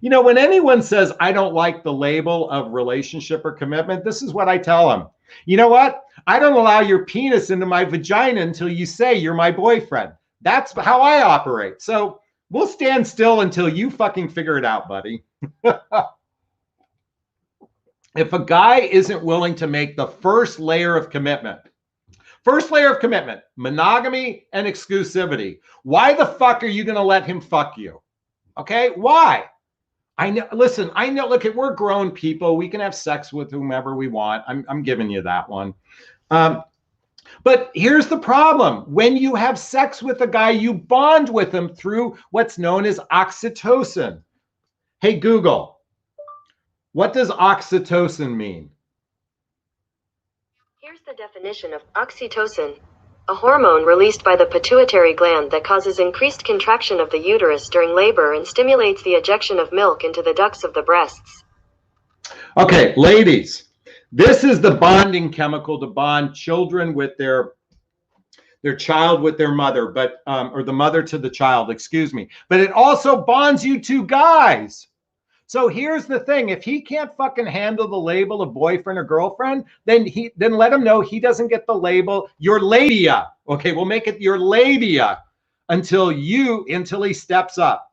You know, when anyone says, I don't like the label of relationship or commitment, this is what I tell them. You know what? I don't allow your penis into my vagina until you say you're my boyfriend. That's how I operate. So we'll stand still until you fucking figure it out, buddy. If a guy isn't willing to make the first layer of commitment, monogamy and exclusivity, why the fuck are you going to let him fuck you? Okay, why? I know, listen, I know, look, we're grown people. We can have sex with whomever we want. I'm giving you that one. But here's the problem. When you have sex with a guy, you bond with him through what's known as oxytocin. Hey, Google, what does oxytocin mean? Here's the definition of oxytocin. A hormone released by the pituitary gland that causes increased contraction of the uterus during labor and stimulates the ejection of milk into the ducts of the breasts. Okay, ladies, this is the bonding chemical to bond children with their child with their mother, but or the mother to the child, excuse me. But it also bonds you to guys. So here's the thing. If he can't fucking handle the label of boyfriend or girlfriend, then let him know he doesn't get the label your labia. Okay, we'll make it your labia until he steps up.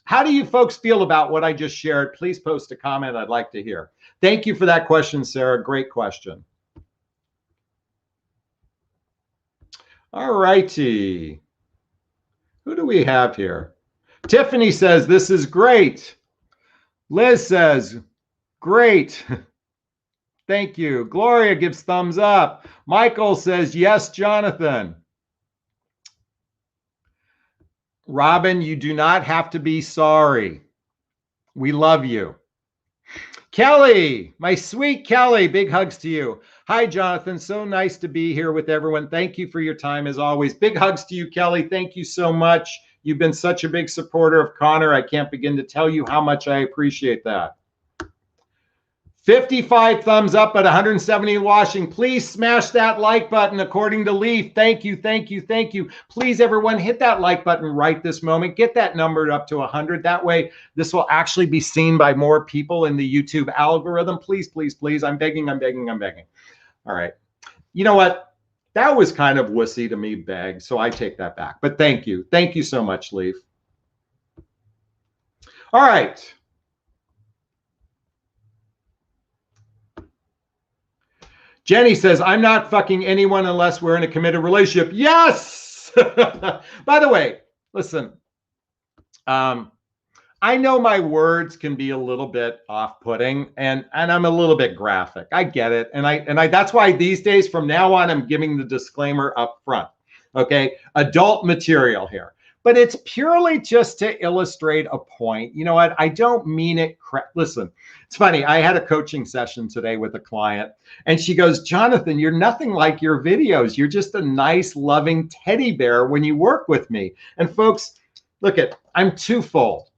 How do you folks feel about what I just shared? Please post a comment. I'd like to hear. Thank you for that question, Sarah. Great question. All righty. Who do we have here? Tiffany says, this is great. Liz says, great. Thank you. Gloria gives thumbs up. Michael says, yes, Jonathan. Robin, you do not have to be sorry. We love you. Kelly, my sweet Kelly, big hugs to you. Hi, Jonathan. So nice to be here with everyone. Thank you for your time as always. Big hugs to you, Kelly. Thank you so much. You've been such a big supporter of Connor. I can't begin to tell you how much I appreciate that. 55 thumbs up at 170 watching. Please smash that like button according to Leaf. Thank you, thank you, thank you. Please, everyone, hit that like button right this moment. Get that number up to 100. That way, this will actually be seen by more people in the YouTube algorithm. Please, please, please. I'm begging, I'm begging, I'm begging. All right. You know what? That was kind of wussy to me, beg, so I take that back. But thank you. Thank you so much, Leaf. All right. Jenny says, I'm not fucking anyone unless we're in a committed relationship. Yes! By the way, listen, I know my words can be a little bit off-putting, and I'm a little bit graphic. I get it, and I that's why these days, from now on, I'm giving the disclaimer up front. Okay, adult material here, but it's purely just to illustrate a point. You know what? I don't mean it. Listen, it's funny. I had a coaching session today with a client, and she goes, "Jonathan, you're nothing like your videos. You're just a nice, loving teddy bear when you work with me." And folks, look I'm twofold.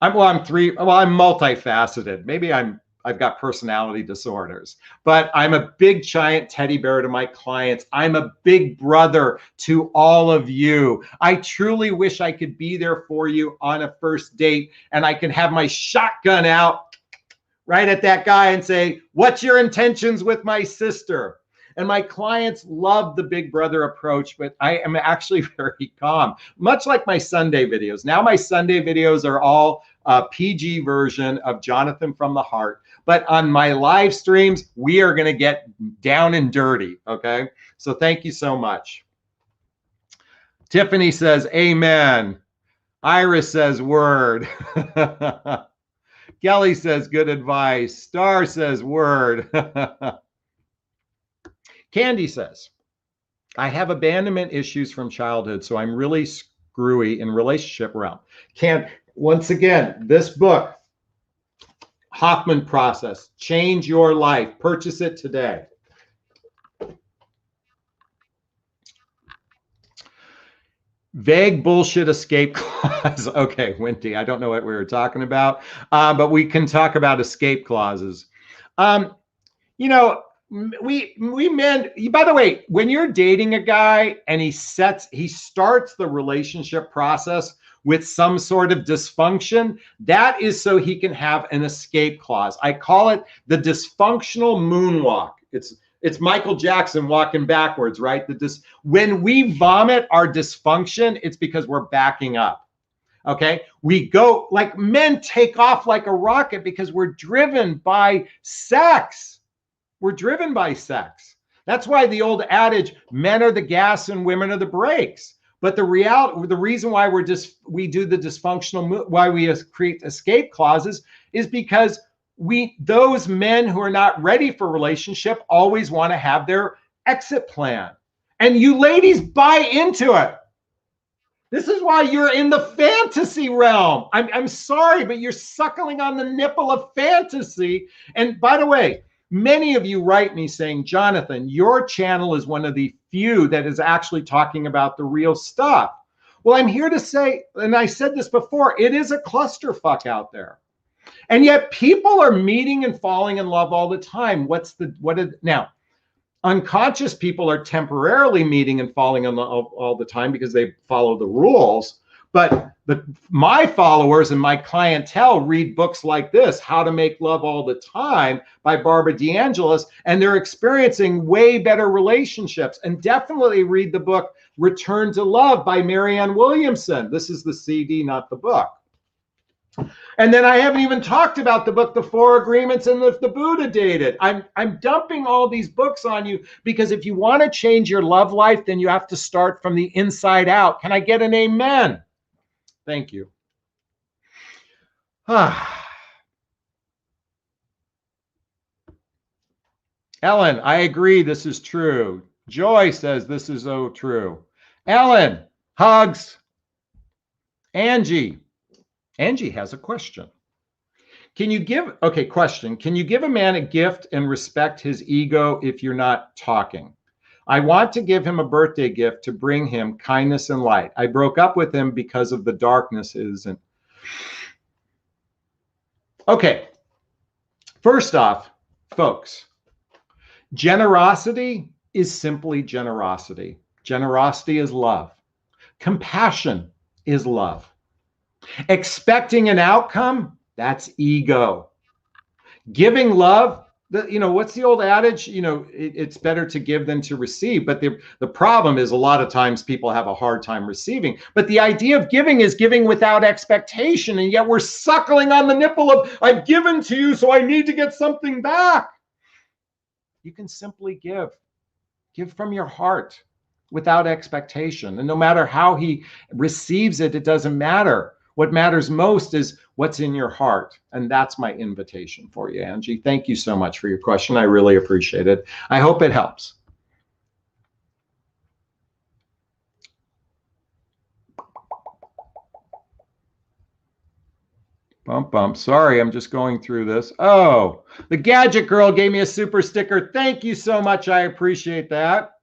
I'm multifaceted. Maybe I've got personality disorders, but I'm a big giant teddy bear to my clients. I'm a big brother to all of you. I truly wish I could be there for you on a first date, and I can have my shotgun out right at that guy and say, "What's your intentions with my sister?" And my clients love the big brother approach, but I am actually very calm, much like my Sunday videos. Now my Sunday videos are all PG version of Jonathon from the Heart. But on my live streams, we are going to get down and dirty. Okay. So thank you so much. Tiffany says, amen. Iris says, word. Kelly says, good advice. Star says, word. Candy says, I have abandonment issues from childhood, so I'm really screwy in relationship realm. Once again, this book, Hoffman Process, Change Your Life. Purchase it today. Vague bullshit escape clause. Okay, Wendy, I don't know what we were talking about, but we can talk about escape clauses. You know, we men, by the way, when you're dating a guy and he starts the relationship process with some sort of dysfunction, that is so he can have an escape clause. I call it the dysfunctional moonwalk. It's Michael Jackson walking backwards, right? When we vomit our dysfunction, it's because we're backing up. Okay, we go like men take off like a rocket because we're driven by sex. We're driven by sex. That's why the old adage, men are the gas and women are the brakes. But the reason why we do the dysfunctional, why we create escape clauses is because those men who are not ready for relationship always want to have their exit plan. And you ladies buy into it. This is why you're in the fantasy realm. I'm sorry, but you're suckling on the nipple of fantasy. And by the way, many of you write me saying, Jonathon, your channel is one of the few that is actually talking about the real stuff. Well, I'm here to say, and I said this before, it is a clusterfuck out there. And yet people are meeting and falling in love all the time. Now, unconscious people are temporarily meeting and falling in love all the time because they follow the rules. But my followers and my clientele read books like this, How to Make Love All the Time by Barbara DeAngelis, and they're experiencing way better relationships. And definitely read the book Return to Love by Marianne Williamson. This is the CD, not the book. And then I haven't even talked about the book, The Four Agreements and If the Buddha Dated. I'm dumping all these books on you because if you want to change your love life, then you have to start from the inside out. Can I get an amen? Thank you. Ellen, I agree. This is true. Joy says this is so true. Ellen, hugs. Angie has a question. Can you give a man a gift and respect his ego if you're not talking? I want to give him a birthday gift to bring him kindness and light. I broke up with him because of the darkness. Okay. First off, folks, generosity is simply generosity. Generosity is love. Compassion is love. Expecting an outcome, that's ego. Giving love, what's the old adage? It's better to give than to receive. But the problem is a lot of times people have a hard time receiving. But the idea of giving is giving without expectation. And yet we're suckling on the nipple of, I've given to you, so I need to get something back. You can simply give. Give from your heart without expectation. And no matter how he receives it, it doesn't matter. What matters most is what's in your heart. And that's my invitation for you, Angie. Thank you so much for your question. I really appreciate it. I hope it helps. Bump, bump. Sorry, I'm just going through this. Oh, the Gadget Girl gave me a super sticker. Thank you so much. I appreciate that.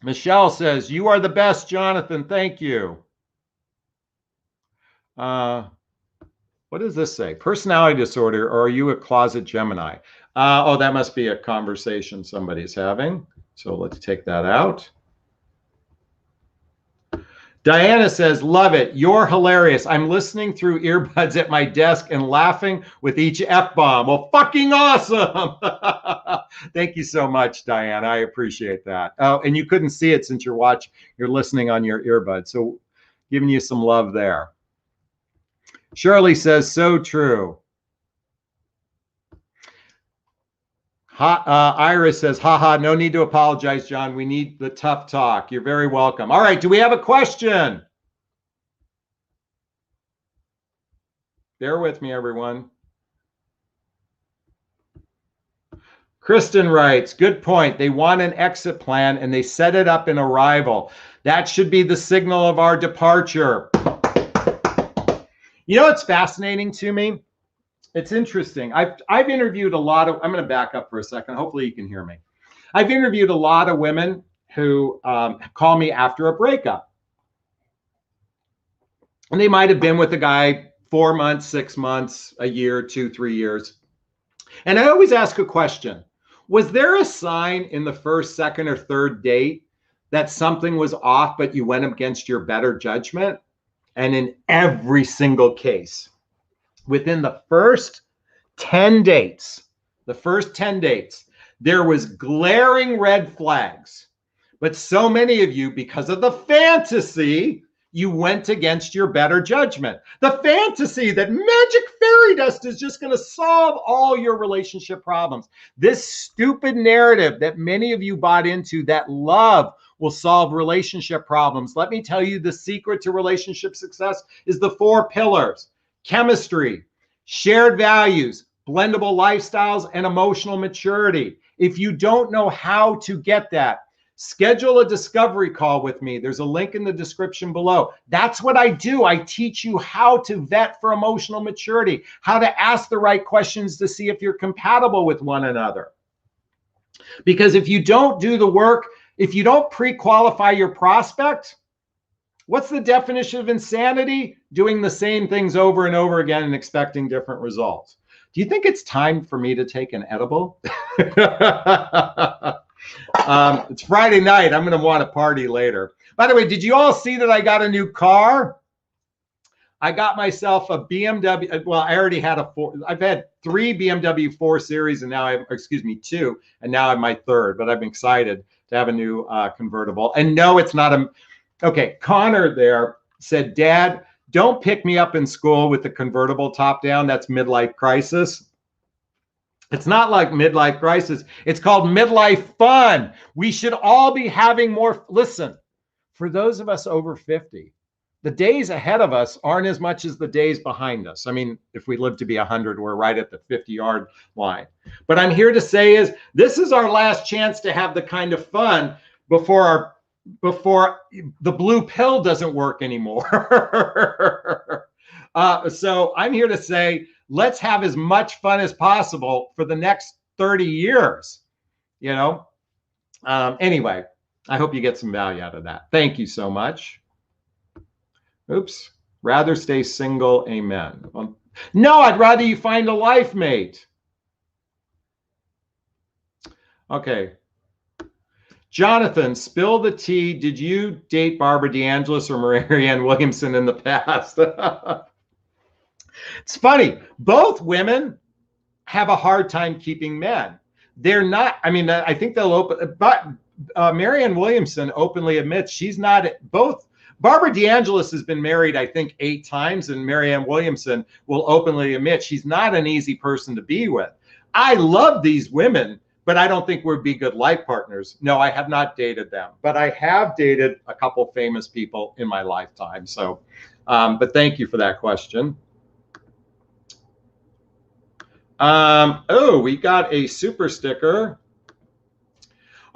Michelle says, you are the best, Jonathon. Thank you. What does this say? Personality disorder, or are you a closet Gemini? Oh, that must be a conversation somebody's having. So let's take that out. Diana says, love it. You're hilarious. I'm listening through earbuds at my desk and laughing with each F-bomb. Well, fucking awesome. Thank you so much, Diana. I appreciate that. Oh, and you couldn't see it since you're listening on your earbuds. So giving you some love there. Shirley says, so true. Iris says, haha, no need to apologize, John. We need the tough talk. You're very welcome. All right, do we have a question? Bear with me, everyone. Kristen writes, good point. They want an exit plan and they set it up in arrival. That should be the signal of our departure. You know what's fascinating to me? It's interesting. I've interviewed a lot of, I'm going to back up for a second. Hopefully you can hear me. I've interviewed a lot of women who call me after a breakup. And they might have been with a guy 4 months, 6 months, a year, 2, 3 years. And I always ask a question. Was there a sign in the first, second, or third date that something was off, but you went against your better judgment? And in every single case, within the first 10 dates, there was glaring red flags. But so many of you, because of the fantasy, you went against your better judgment. The fantasy that magic fairy dust is just going to solve all your relationship problems. This stupid narrative that many of you bought into, that love will solve relationship problems. Let me tell you, the secret to relationship success is the 4 pillars: chemistry, shared values, blendable lifestyles, and emotional maturity. If you don't know how to get that, schedule a discovery call with me. There's a link in the description below. That's what I do. I teach you how to vet for emotional maturity, how to ask the right questions to see if you're compatible with one another. Because if you don't do the work, if you don't pre-qualify your prospect, what's the definition of insanity? Doing the same things over and over again and expecting different results. Do you think it's time for me to take an edible? It's Friday night. I'm going to want to party later. By the way, did you all see that I got a new car? I got myself a BMW. Well, I already had I've had 3 BMW 4 Series and now I have, 2, and now I have my 3rd, but I'm excited to have a new convertible. And no, it's not okay. Connor there said, Dad, don't pick me up in school with the convertible top down. That's midlife crisis. It's not like midlife crisis. It's called midlife fun. We should all be having more. Listen, for those of us over 50, the days ahead of us aren't as much as the days behind us. I mean, if we live to be 100, we're right at the 50-yard line. But I'm here to say is this is our last chance to have the kind of fun before the blue pill doesn't work anymore. So I'm here to say, let's have as much fun as possible for the next 30 years, you know? Anyway, I hope you get some value out of that. Thank you so much. Oops. Rather stay single. Amen. No, I'd rather you find a life mate. Okay. Jonathan, spill the tea. Did you date Barbara DeAngelis or Marianne Williamson in the past? It's funny. Both women have a hard time keeping men. They're not, I mean, I think they'll open, but Marianne Williamson openly admits she's not, both. Barbara DeAngelis has been married, I think, 8 times, and Marianne Williamson will openly admit she's not an easy person to be with. I love these women, but I don't think we'd be good life partners. No, I have not dated them, but I have dated a couple famous people in my lifetime. So, but thank you for that question. Oh, we got a super sticker.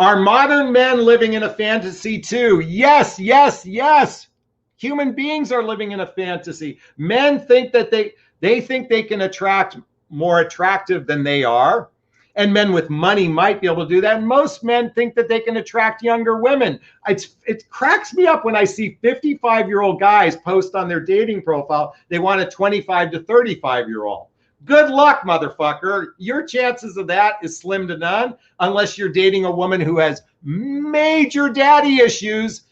Are modern men living in a fantasy too? Yes, yes, yes. Human beings are living in a fantasy. Men think that they think they can attract more attractive than they are. And men with money might be able to do that. And most men think that they can attract younger women. It cracks me up when I see 55-year-old guys post on their dating profile, they want a 25 to 35-year-old. Good luck, motherfucker. Your chances of that is slim to none unless you're dating a woman who has major daddy issues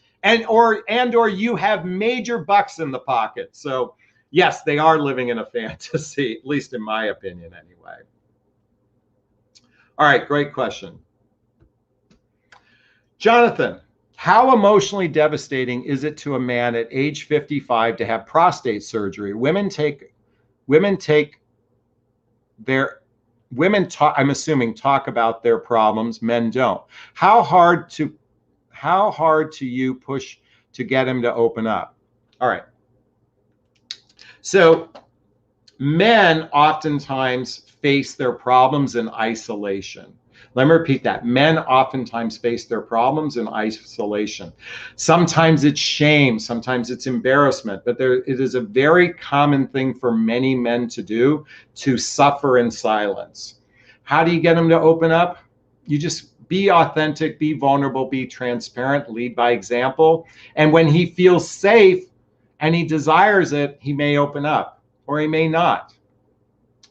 or you have major bucks in the pocket. So yes, they are living in a fantasy, at least in my opinion anyway. All right, great question. Jonathan, how emotionally devastating is it to a man at age 55 to have prostate surgery? Women talk, I'm assuming, talk about their problems, men don't. How hard to you push to get him to open up? All right. So men oftentimes face their problems in isolation. Let me repeat that. Men oftentimes face their problems in isolation. Sometimes it's shame, sometimes it's embarrassment, but it is a very common thing for many men to do, to suffer in silence. How do you get them to open up? You just be authentic, be vulnerable, be transparent, lead by example. And when he feels safe and he desires it, he may open up or he may not.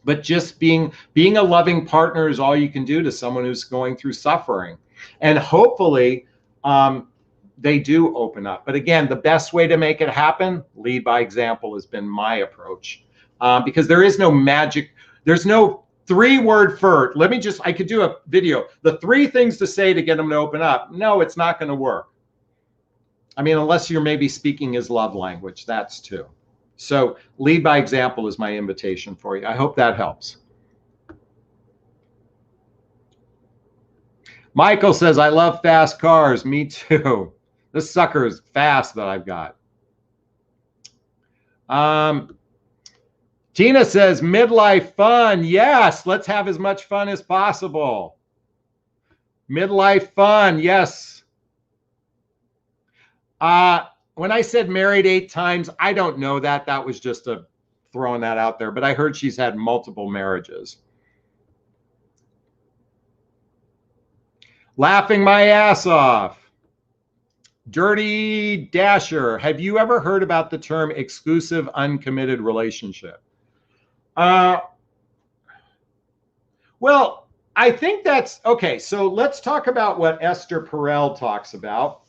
But just being a loving partner is all you can do to someone who's going through suffering. And hopefully they do open up. But again, the best way to make it happen, lead by example, has been my approach. Because there is no magic. There's no 3-word I could do a video. The 3 things to say to get them to open up. No, it's not going to work. I mean, unless you're maybe speaking his love language, that's too. So lead by example is my invitation for you. I hope that helps. Michael says, I love fast cars. Me too. This sucker is fast that I've got. Tina says, midlife fun. Yes, let's have as much fun as possible. Midlife fun, yes. When I said married 8 times, I don't know that. That was just throwing that out there. But I heard she's had multiple marriages. Laughing my ass off. Dirty Dasher. Have you ever heard about the term exclusive uncommitted relationship? Well, I think that's okay. So let's talk about what Esther Perel talks about.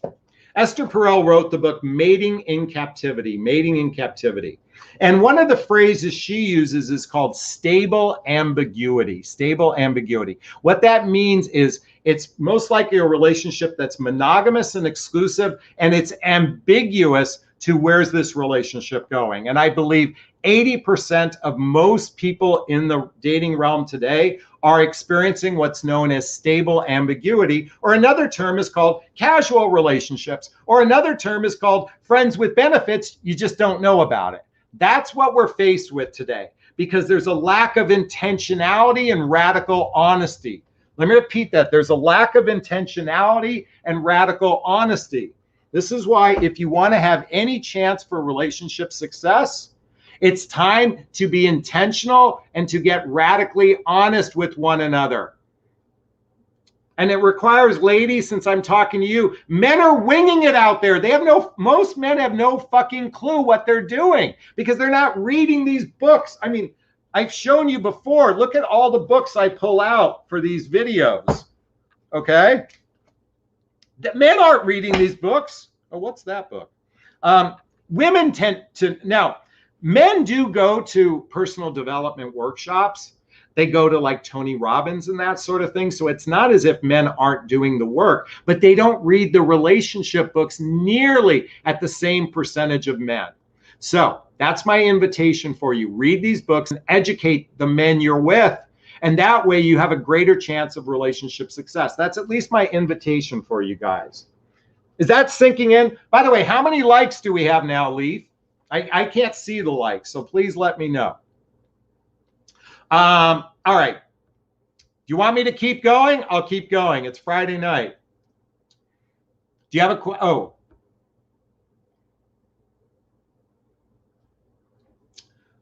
Esther Perel wrote the book Mating in Captivity, Mating in Captivity. And one of the phrases she uses is called stable ambiguity, stable ambiguity. What that means is it's most likely a relationship that's monogamous and exclusive, and it's ambiguous to where's this relationship going. And I believe 80% of most people in the dating realm today are experiencing what's known as stable ambiguity, or another term is called casual relationships, or another term is called friends with benefits. You just don't know about it. That's what we're faced with today, because there's a lack of intentionality and radical honesty. Let me repeat that. There's a lack of intentionality and radical honesty. This is why if you want to have any chance for relationship success, it's time to be intentional and to get radically honest with one another. And it requires, ladies, since I'm talking to you, men are winging it out there. Most men have no fucking clue what they're doing because they're not reading these books. I mean, I've shown you before. Look at all the books I pull out for these videos. Okay? Men aren't reading these books. Oh, what's that book? Women tend to, now, men do go to personal development workshops. They go to like Tony Robbins and that sort of thing. So it's not as if men aren't doing the work, but they don't read the relationship books nearly at the same percentage of men. So that's my invitation for you. Read these books and educate the men you're with. And that way you have a greater chance of relationship success. That's at least my invitation for you guys. Is that sinking in? By the way, how many likes do we have now, Leaf? I can't see the likes, so please let me know. All right. Do you want me to keep going? I'll keep going. It's Friday night. Do you have a oh.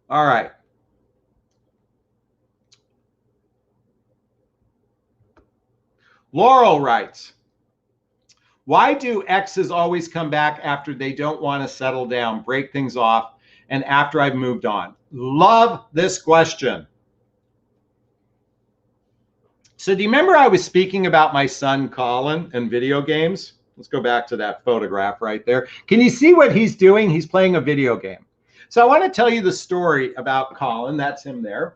All right. Laurel writes, why do exes always come back after they don't want to settle down, break things off, and after I've moved on? Love this question. So do you remember I was speaking about my son, Colin, and video games? Let's go back to that photograph right there. Can you see what he's doing? He's playing a video game. So I want to tell you the story about Colin. That's him there.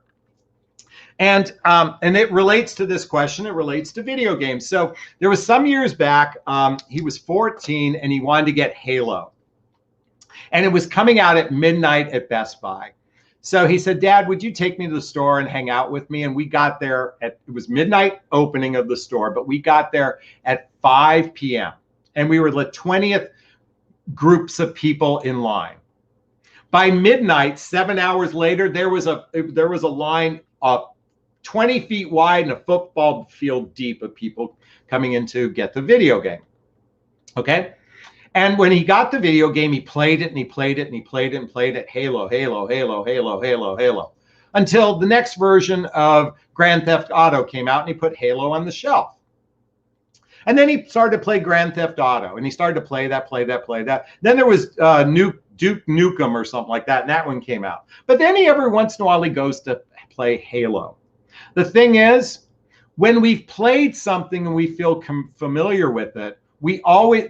And it relates to this question. It relates to video games. So there was some years back, he was 14 and he wanted to get Halo. And it was coming out at midnight at Best Buy. So he said, Dad, would you take me to the store and hang out with me? And we got there it was midnight opening of the store, but we got there at 5 p.m. And we were the 20th groups of people in line. By midnight, 7 hours later, there was a line of 20 feet wide and a football field deep of people coming in to get the video game. Okay? And when he got the video game, he played it and he played it and he played it and played it. Halo, Halo, Halo, Halo, Halo, Halo. Until the next version of Grand Theft Auto came out and he put Halo on the shelf. And then he started to play Grand Theft Auto and he started to play that. Then there was Duke Nukem or something like that, and that one came out. But then every once in a while he goes to play Halo. The thing is, when we've played something and we feel familiar with it,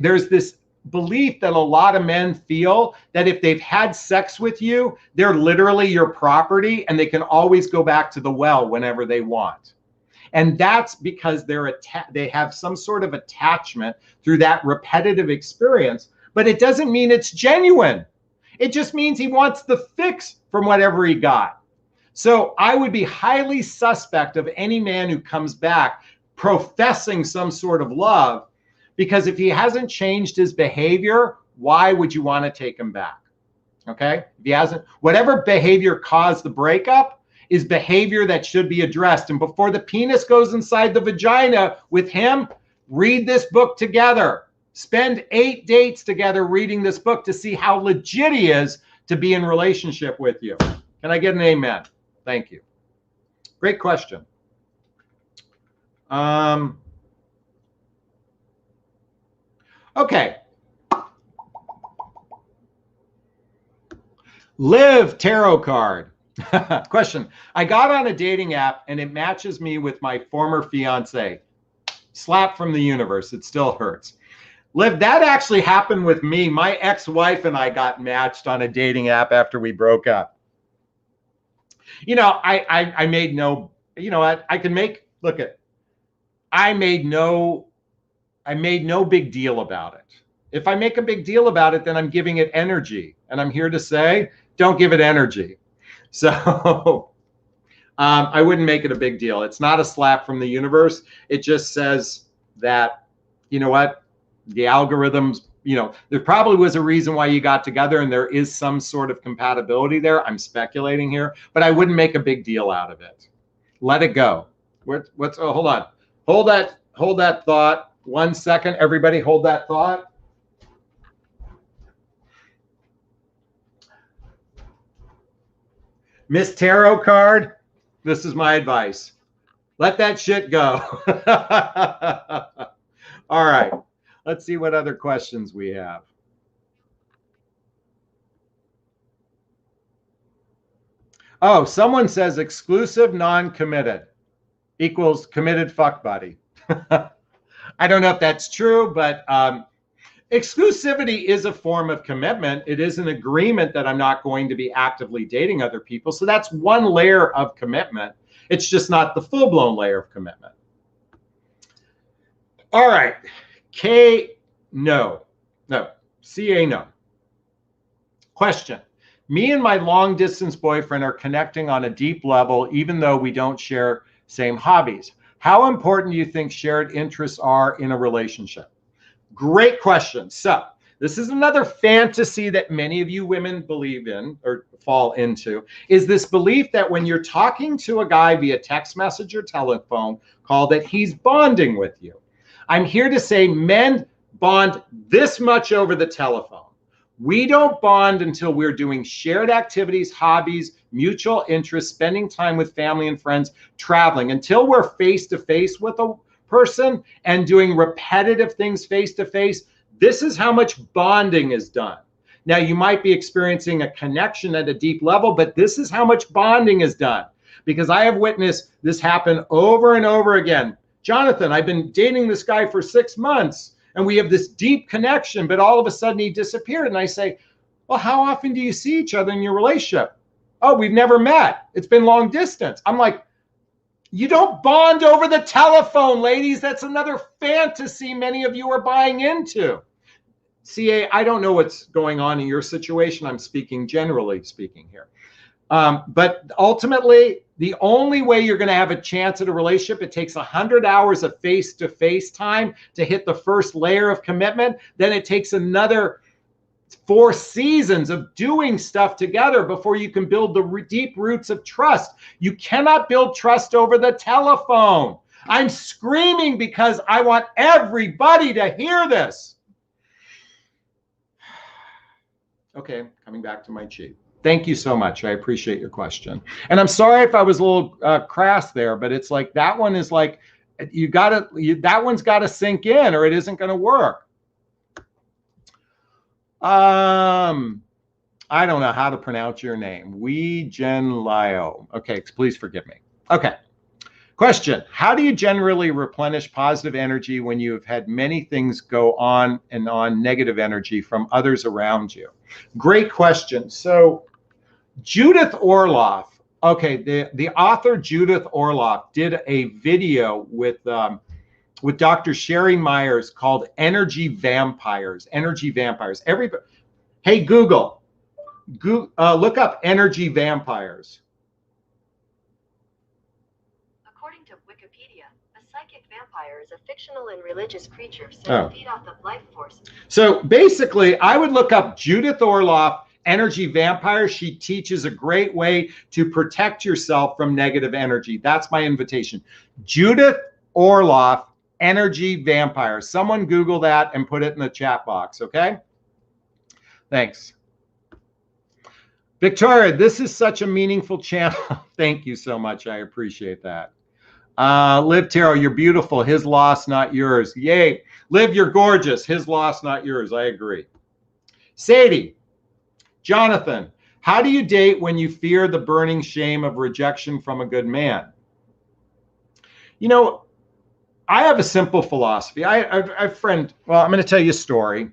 there's this belief that a lot of men feel that if they've had sex with you, they're literally your property and they can always go back to the well whenever they want. And that's because they have some sort of attachment through that repetitive experience, but it doesn't mean it's genuine. It just means he wants the fix from whatever he got. So I would be highly suspect of any man who comes back professing some sort of love, because if he hasn't changed his behavior, why would you want to take him back? Okay? If he hasn't, whatever behavior caused the breakup is behavior that should be addressed. And before the penis goes inside the vagina with him, read this book together. Spend 8 dates together reading this book to see how legit he is to be in relationship with you. Can I get an amen? Thank you. Great question. Okay. Live tarot card. Question. I got on a dating app and it matches me with my former fiance. Slap from the universe. It still hurts. Liv, that actually happened with me. My ex-wife and I got matched on a dating app after we broke up. You know, I made no, you know, I can make, look at, I made no big deal about it. If I make a big deal about it, then I'm giving it energy. And I'm here to say, don't give it energy. So I wouldn't make it a big deal. It's not a slap from the universe. It just says that, you know what, the algorithms, you know, there probably was a reason why you got together and there is some sort of compatibility there. I'm speculating here, but I wouldn't make a big deal out of it. Let it go. Oh, hold on. Hold that thought. 1 second. Everybody hold that thought. Miss Tarot card, this is my advice. Let that shit go. All right. Let's see what other questions we have. Oh, someone says exclusive non-committed equals committed fuck buddy. I don't know if that's true, but exclusivity is a form of commitment. It is an agreement that I'm not going to be actively dating other people. So that's one layer of commitment. It's just not the full-blown layer of commitment. All right. CA, no. Question. Me and my long distance boyfriend are connecting on a deep level, even though we don't share same hobbies. How important do you think shared interests are in a relationship? Great question. So this is another fantasy that many of you women believe in or fall into, is this belief that when you're talking to a guy via text message or telephone call, that he's bonding with you. I'm here to say men bond this much over the telephone. We don't bond until we're doing shared activities, hobbies, mutual interests, spending time with family and friends, traveling. Until we're face-to-face with a person and doing repetitive things face-to-face, this is how much bonding is done. Now, you might be experiencing a connection at a deep level, but this is how much bonding is done. Because I have witnessed this happen over and over again. Jonathan, I've been dating this guy for 6 months and we have this deep connection, but all of a sudden he disappeared. And I say, well, how often do you see each other in your relationship? Oh, we've never met. It's been long distance. I'm like, you don't bond over the telephone, ladies. That's another fantasy many of you are buying into. CA, I don't know what's going on in your situation. I'm speaking generally speaking here. But ultimately, the only way you're going to have a chance at a relationship, it takes 100 hours of face-to-face time to hit the first layer of commitment. Then it takes another 4 seasons of doing stuff together before you can build the deep roots of trust. You cannot build trust over the telephone. I'm screaming because I want everybody to hear this. Okay, coming back to my cheat. Thank you so much. I appreciate your question. And I'm sorry if I was a little crass there, but it's like that one is like, that one's got to sink in or it isn't going to work. I don't know how to pronounce your name. Lio. Okay, please forgive me. Okay. Question. How do you generally replenish positive energy when you have had many things go on and on negative energy from others around you? Great question. So Judith Orloff, okay, the author Judith Orloff did a video with Dr. Sherry Myers called Energy Vampires. Energy Vampires. Everybody, hey, Google, look up Energy Vampires. According to Wikipedia, a psychic vampire is a fictional and religious creature said to feed off the life force. So basically, I would look up Judith Orloff, Energy Vampires. She teaches a great way to protect yourself from negative energy. That's my invitation. Judith Orloff, Energy Vampires. Someone Google that and put it in the chat box, okay? Thanks. Victoria, this is such a meaningful channel. Thank you so much. I appreciate that. Liv Tarot, you're beautiful. His loss, not yours. Yay. Liv, you're gorgeous. His loss, not yours. I agree. Sadie, Jonathan, how do you date when you fear the burning shame of rejection from a good man? You know, I have a simple philosophy. I have a friend, well, I'm going to tell you a story.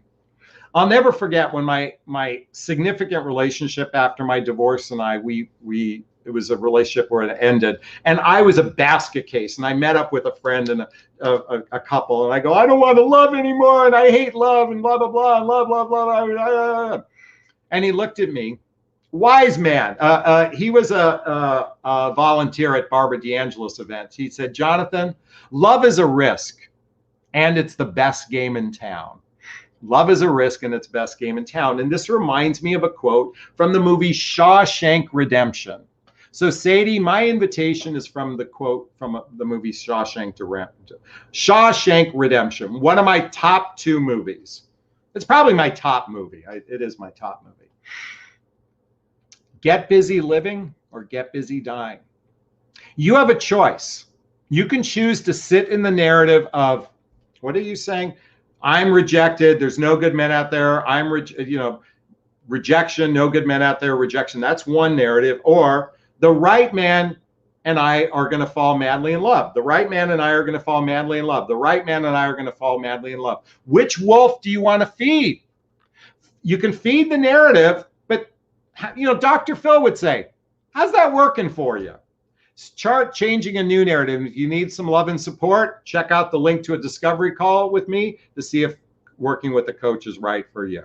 I'll never forget when my significant relationship after my divorce and it was a relationship where it ended, and I was a basket case, and I met up with a friend and a couple, and I go, I don't want to love anymore, and I hate love, and blah, blah, blah, and blah, blah, blah, blah. And he looked at me, wise man. He was a volunteer at Barbara DeAngelis events. He said, Jonathan, love is a risk, and it's the best game in town. Love is a risk, and it's best game in town. And this reminds me of a quote from the movie Shawshank Redemption. So Sadie, my invitation is from the quote from the movie Shawshank Redemption, one of my top 2 movies. It's probably my top movie. It is my top movie. Get busy living or get busy dying. You have a choice. You can choose to sit in the narrative of, what are you saying? I'm rejected. There's no good men out there. Rejection, no good men out there, rejection. That's one narrative. Or the right man and I are going to fall madly in love. The right man and I are going to fall madly in love. The right man and I are going to fall madly in love. Which wolf do you want to feed? You can feed the narrative, but Dr. Phil would say, how's that working for you? Start changing a new narrative. If you need some love and support, check out the link to a discovery call with me to see if working with a coach is right for you.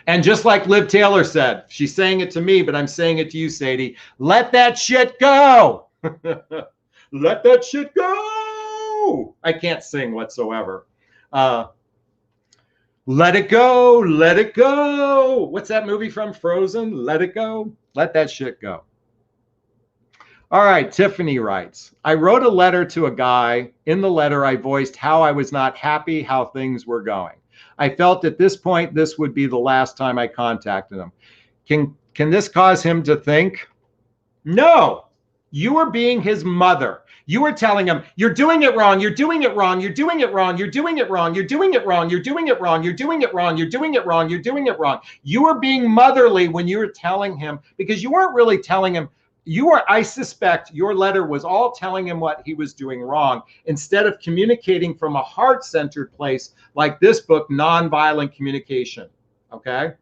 And just like Liv Taylor said, she's saying it to me, but I'm saying it to you, Sadie, let that shit go. Let that shit go. I can't sing whatsoever. Let it go. Let it go. What's that movie from? Frozen? Let it go. Let that shit go. All right, Tiffany writes, I wrote a letter to a guy. In the letter, I voiced how I was not happy how things were going. I felt at this point, this would be the last time I contacted him. Can this cause him to think? No, you were being his mother. You were telling him, you're doing it wrong. You're doing it wrong. You're doing it wrong. You're doing it wrong. You're doing it wrong. You're doing it wrong. You're doing it wrong. You're doing it wrong. You're doing it wrong. You were being motherly when you were telling him, because you weren't really telling him I suspect your letter was all telling him what he was doing wrong instead of communicating from a heart-centered place like this book, Nonviolent Communication. Okay?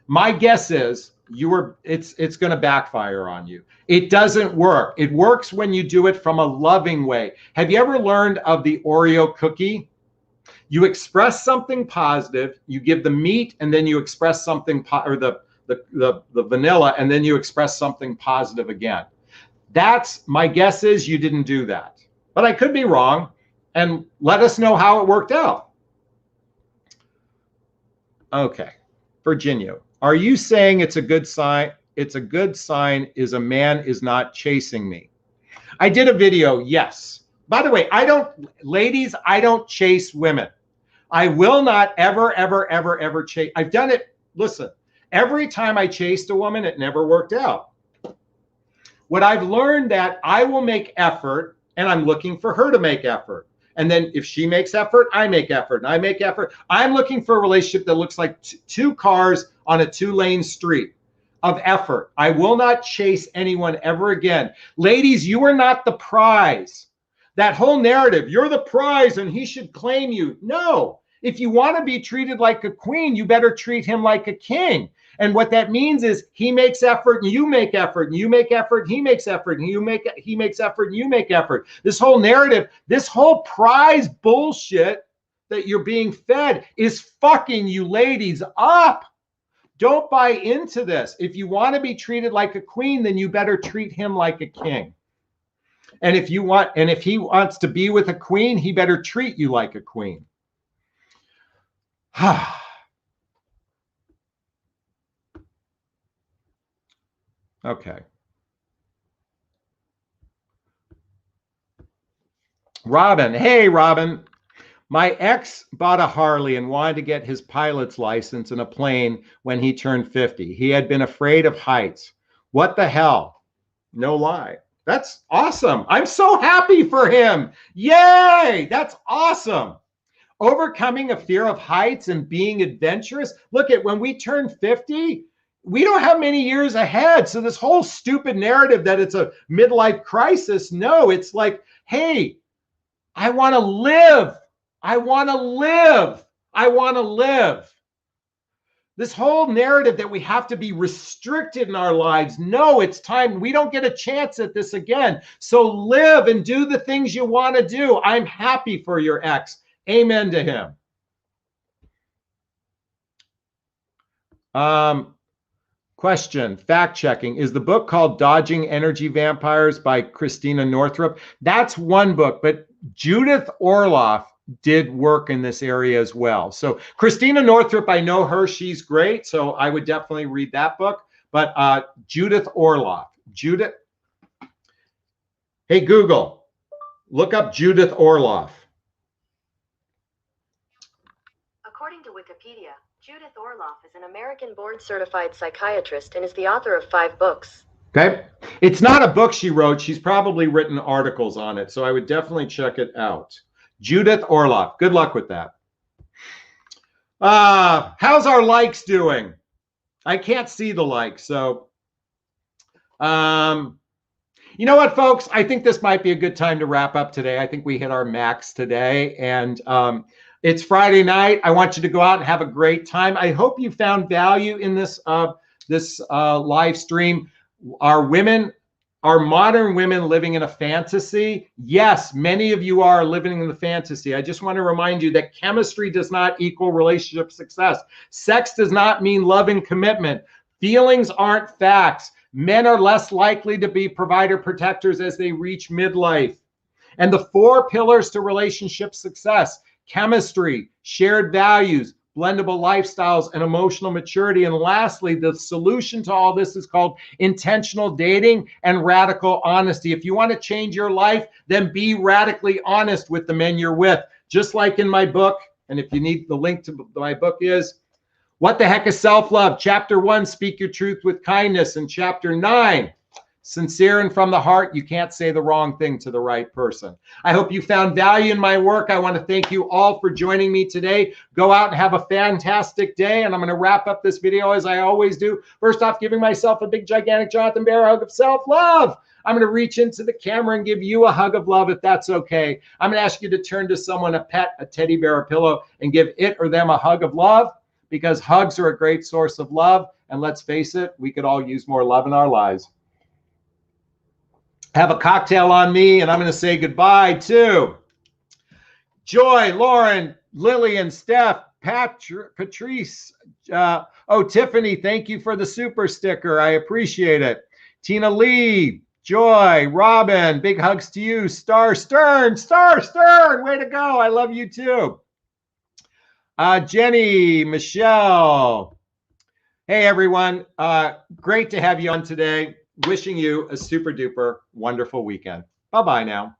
My guess is it's going to backfire on you. It doesn't work. It works when you do it from a loving way. Have you ever learned of the Oreo cookie? You express something positive, you give the meat, and then you express something, or the vanilla, and then you express something positive again. That's, my guess is you didn't do that. But I could be wrong, and let us know how it worked out. Okay, Virginia, are you saying it's a good sign? It's a good sign is a man is not chasing me. I did a video, yes. By the way, ladies, I don't chase women. I will not ever chase. I've done it. Listen, every time I chased a woman, it never worked out. What I've learned that I will make effort, and I'm looking for her to make effort. And then if she makes effort, I make effort, and I make effort. I'm looking for a relationship that looks like two cars on a 2-lane street of effort. I will not chase anyone ever again. Ladies, you are not the prize. That whole narrative, you're the prize and he should claim you. No, if you want to be treated like a queen, you better treat him like a king. And what that means is he makes effort and you make effort, and you make effort, and he makes effort, and he makes effort, and you make effort. This whole narrative, this whole prize bullshit that you're being fed is fucking you ladies up. Don't buy into this. If you want to be treated like a queen, then you better treat him like a king. And if he wants to be with a queen, he better treat you like a queen. Okay. Robin, hey Robin. My ex bought a Harley and wanted to get his pilot's license in a plane when he turned 50. He had been afraid of heights. What the hell? No lie. That's awesome. I'm so happy for him. Yay! That's awesome. Overcoming a fear of heights and being adventurous. Look at when we turn 50, we don't have many years ahead. So this whole stupid narrative that it's a midlife crisis. No, it's like, hey, I want to live. I want to live. I want to live. This whole narrative that we have to be restricted in our lives. No, it's time. We don't get a chance at this again. So live and do the things you want to do. I'm happy for your ex. Amen to him. Question, fact checking. Is the book called Dodging Energy Vampires by Christina Northrup? That's one book, but Judith Orloff did work in this area as well. So Christina Northrup, I know her, she's great. So I would definitely read that book. But Judith Orloff. Judith. Hey, Google, look up Judith Orloff. According to Wikipedia, Judith Orloff is an American board-certified psychiatrist and is the author of 5 books. Okay. It's not a book she wrote. She's probably written articles on it. So I would definitely check it out. Judith Orloff. Good luck with that. How's our likes doing? I can't see the likes. So, you know what, folks? I think this might be a good time to wrap up today. I think we hit our max today. And it's Friday night. I want you to go out and have a great time. I hope you found value in this live stream. Are modern women living in a fantasy? Yes, many of you are living in the fantasy. I just want to remind you that chemistry does not equal relationship success. Sex does not mean love and commitment. Feelings aren't facts. Men are less likely to be provider protectors as they reach midlife. And the 4 pillars to relationship success: chemistry, shared values, blendable lifestyles, and emotional maturity. And lastly, the solution to all this is called intentional dating and radical honesty. If you want to change your life, then be radically honest with the men you're with. Just like in my book, and if you need the link to my book is, What the Heck is Self-Love? Chapter 1, Speak Your Truth with Kindness. And Chapter 9, Sincere and from the heart, you can't say the wrong thing to the right person. I hope you found value in my work. I want to thank you all for joining me today. Go out and have a fantastic day. And I'm going to wrap up this video as I always do. First off, giving myself a big, gigantic Jonathon Bear hug of self-love. I'm going to reach into the camera and give you a hug of love if that's okay. I'm going to ask you to turn to someone, a pet, a teddy bear, a pillow, and give it or them a hug of love, because hugs are a great source of love. And let's face it, we could all use more love in our lives. Have a cocktail on me, and I'm going to say goodbye to Joy, Lauren, Lillian, Steph, Patrice. Tiffany, thank you for the super sticker. I appreciate it. Tina Lee, Joy, Robin, big hugs to you. Star Stern, way to go. I love you too. Jenny, Michelle. Hey, everyone. Great to have you on today. Wishing you a super duper wonderful weekend. Bye-bye now.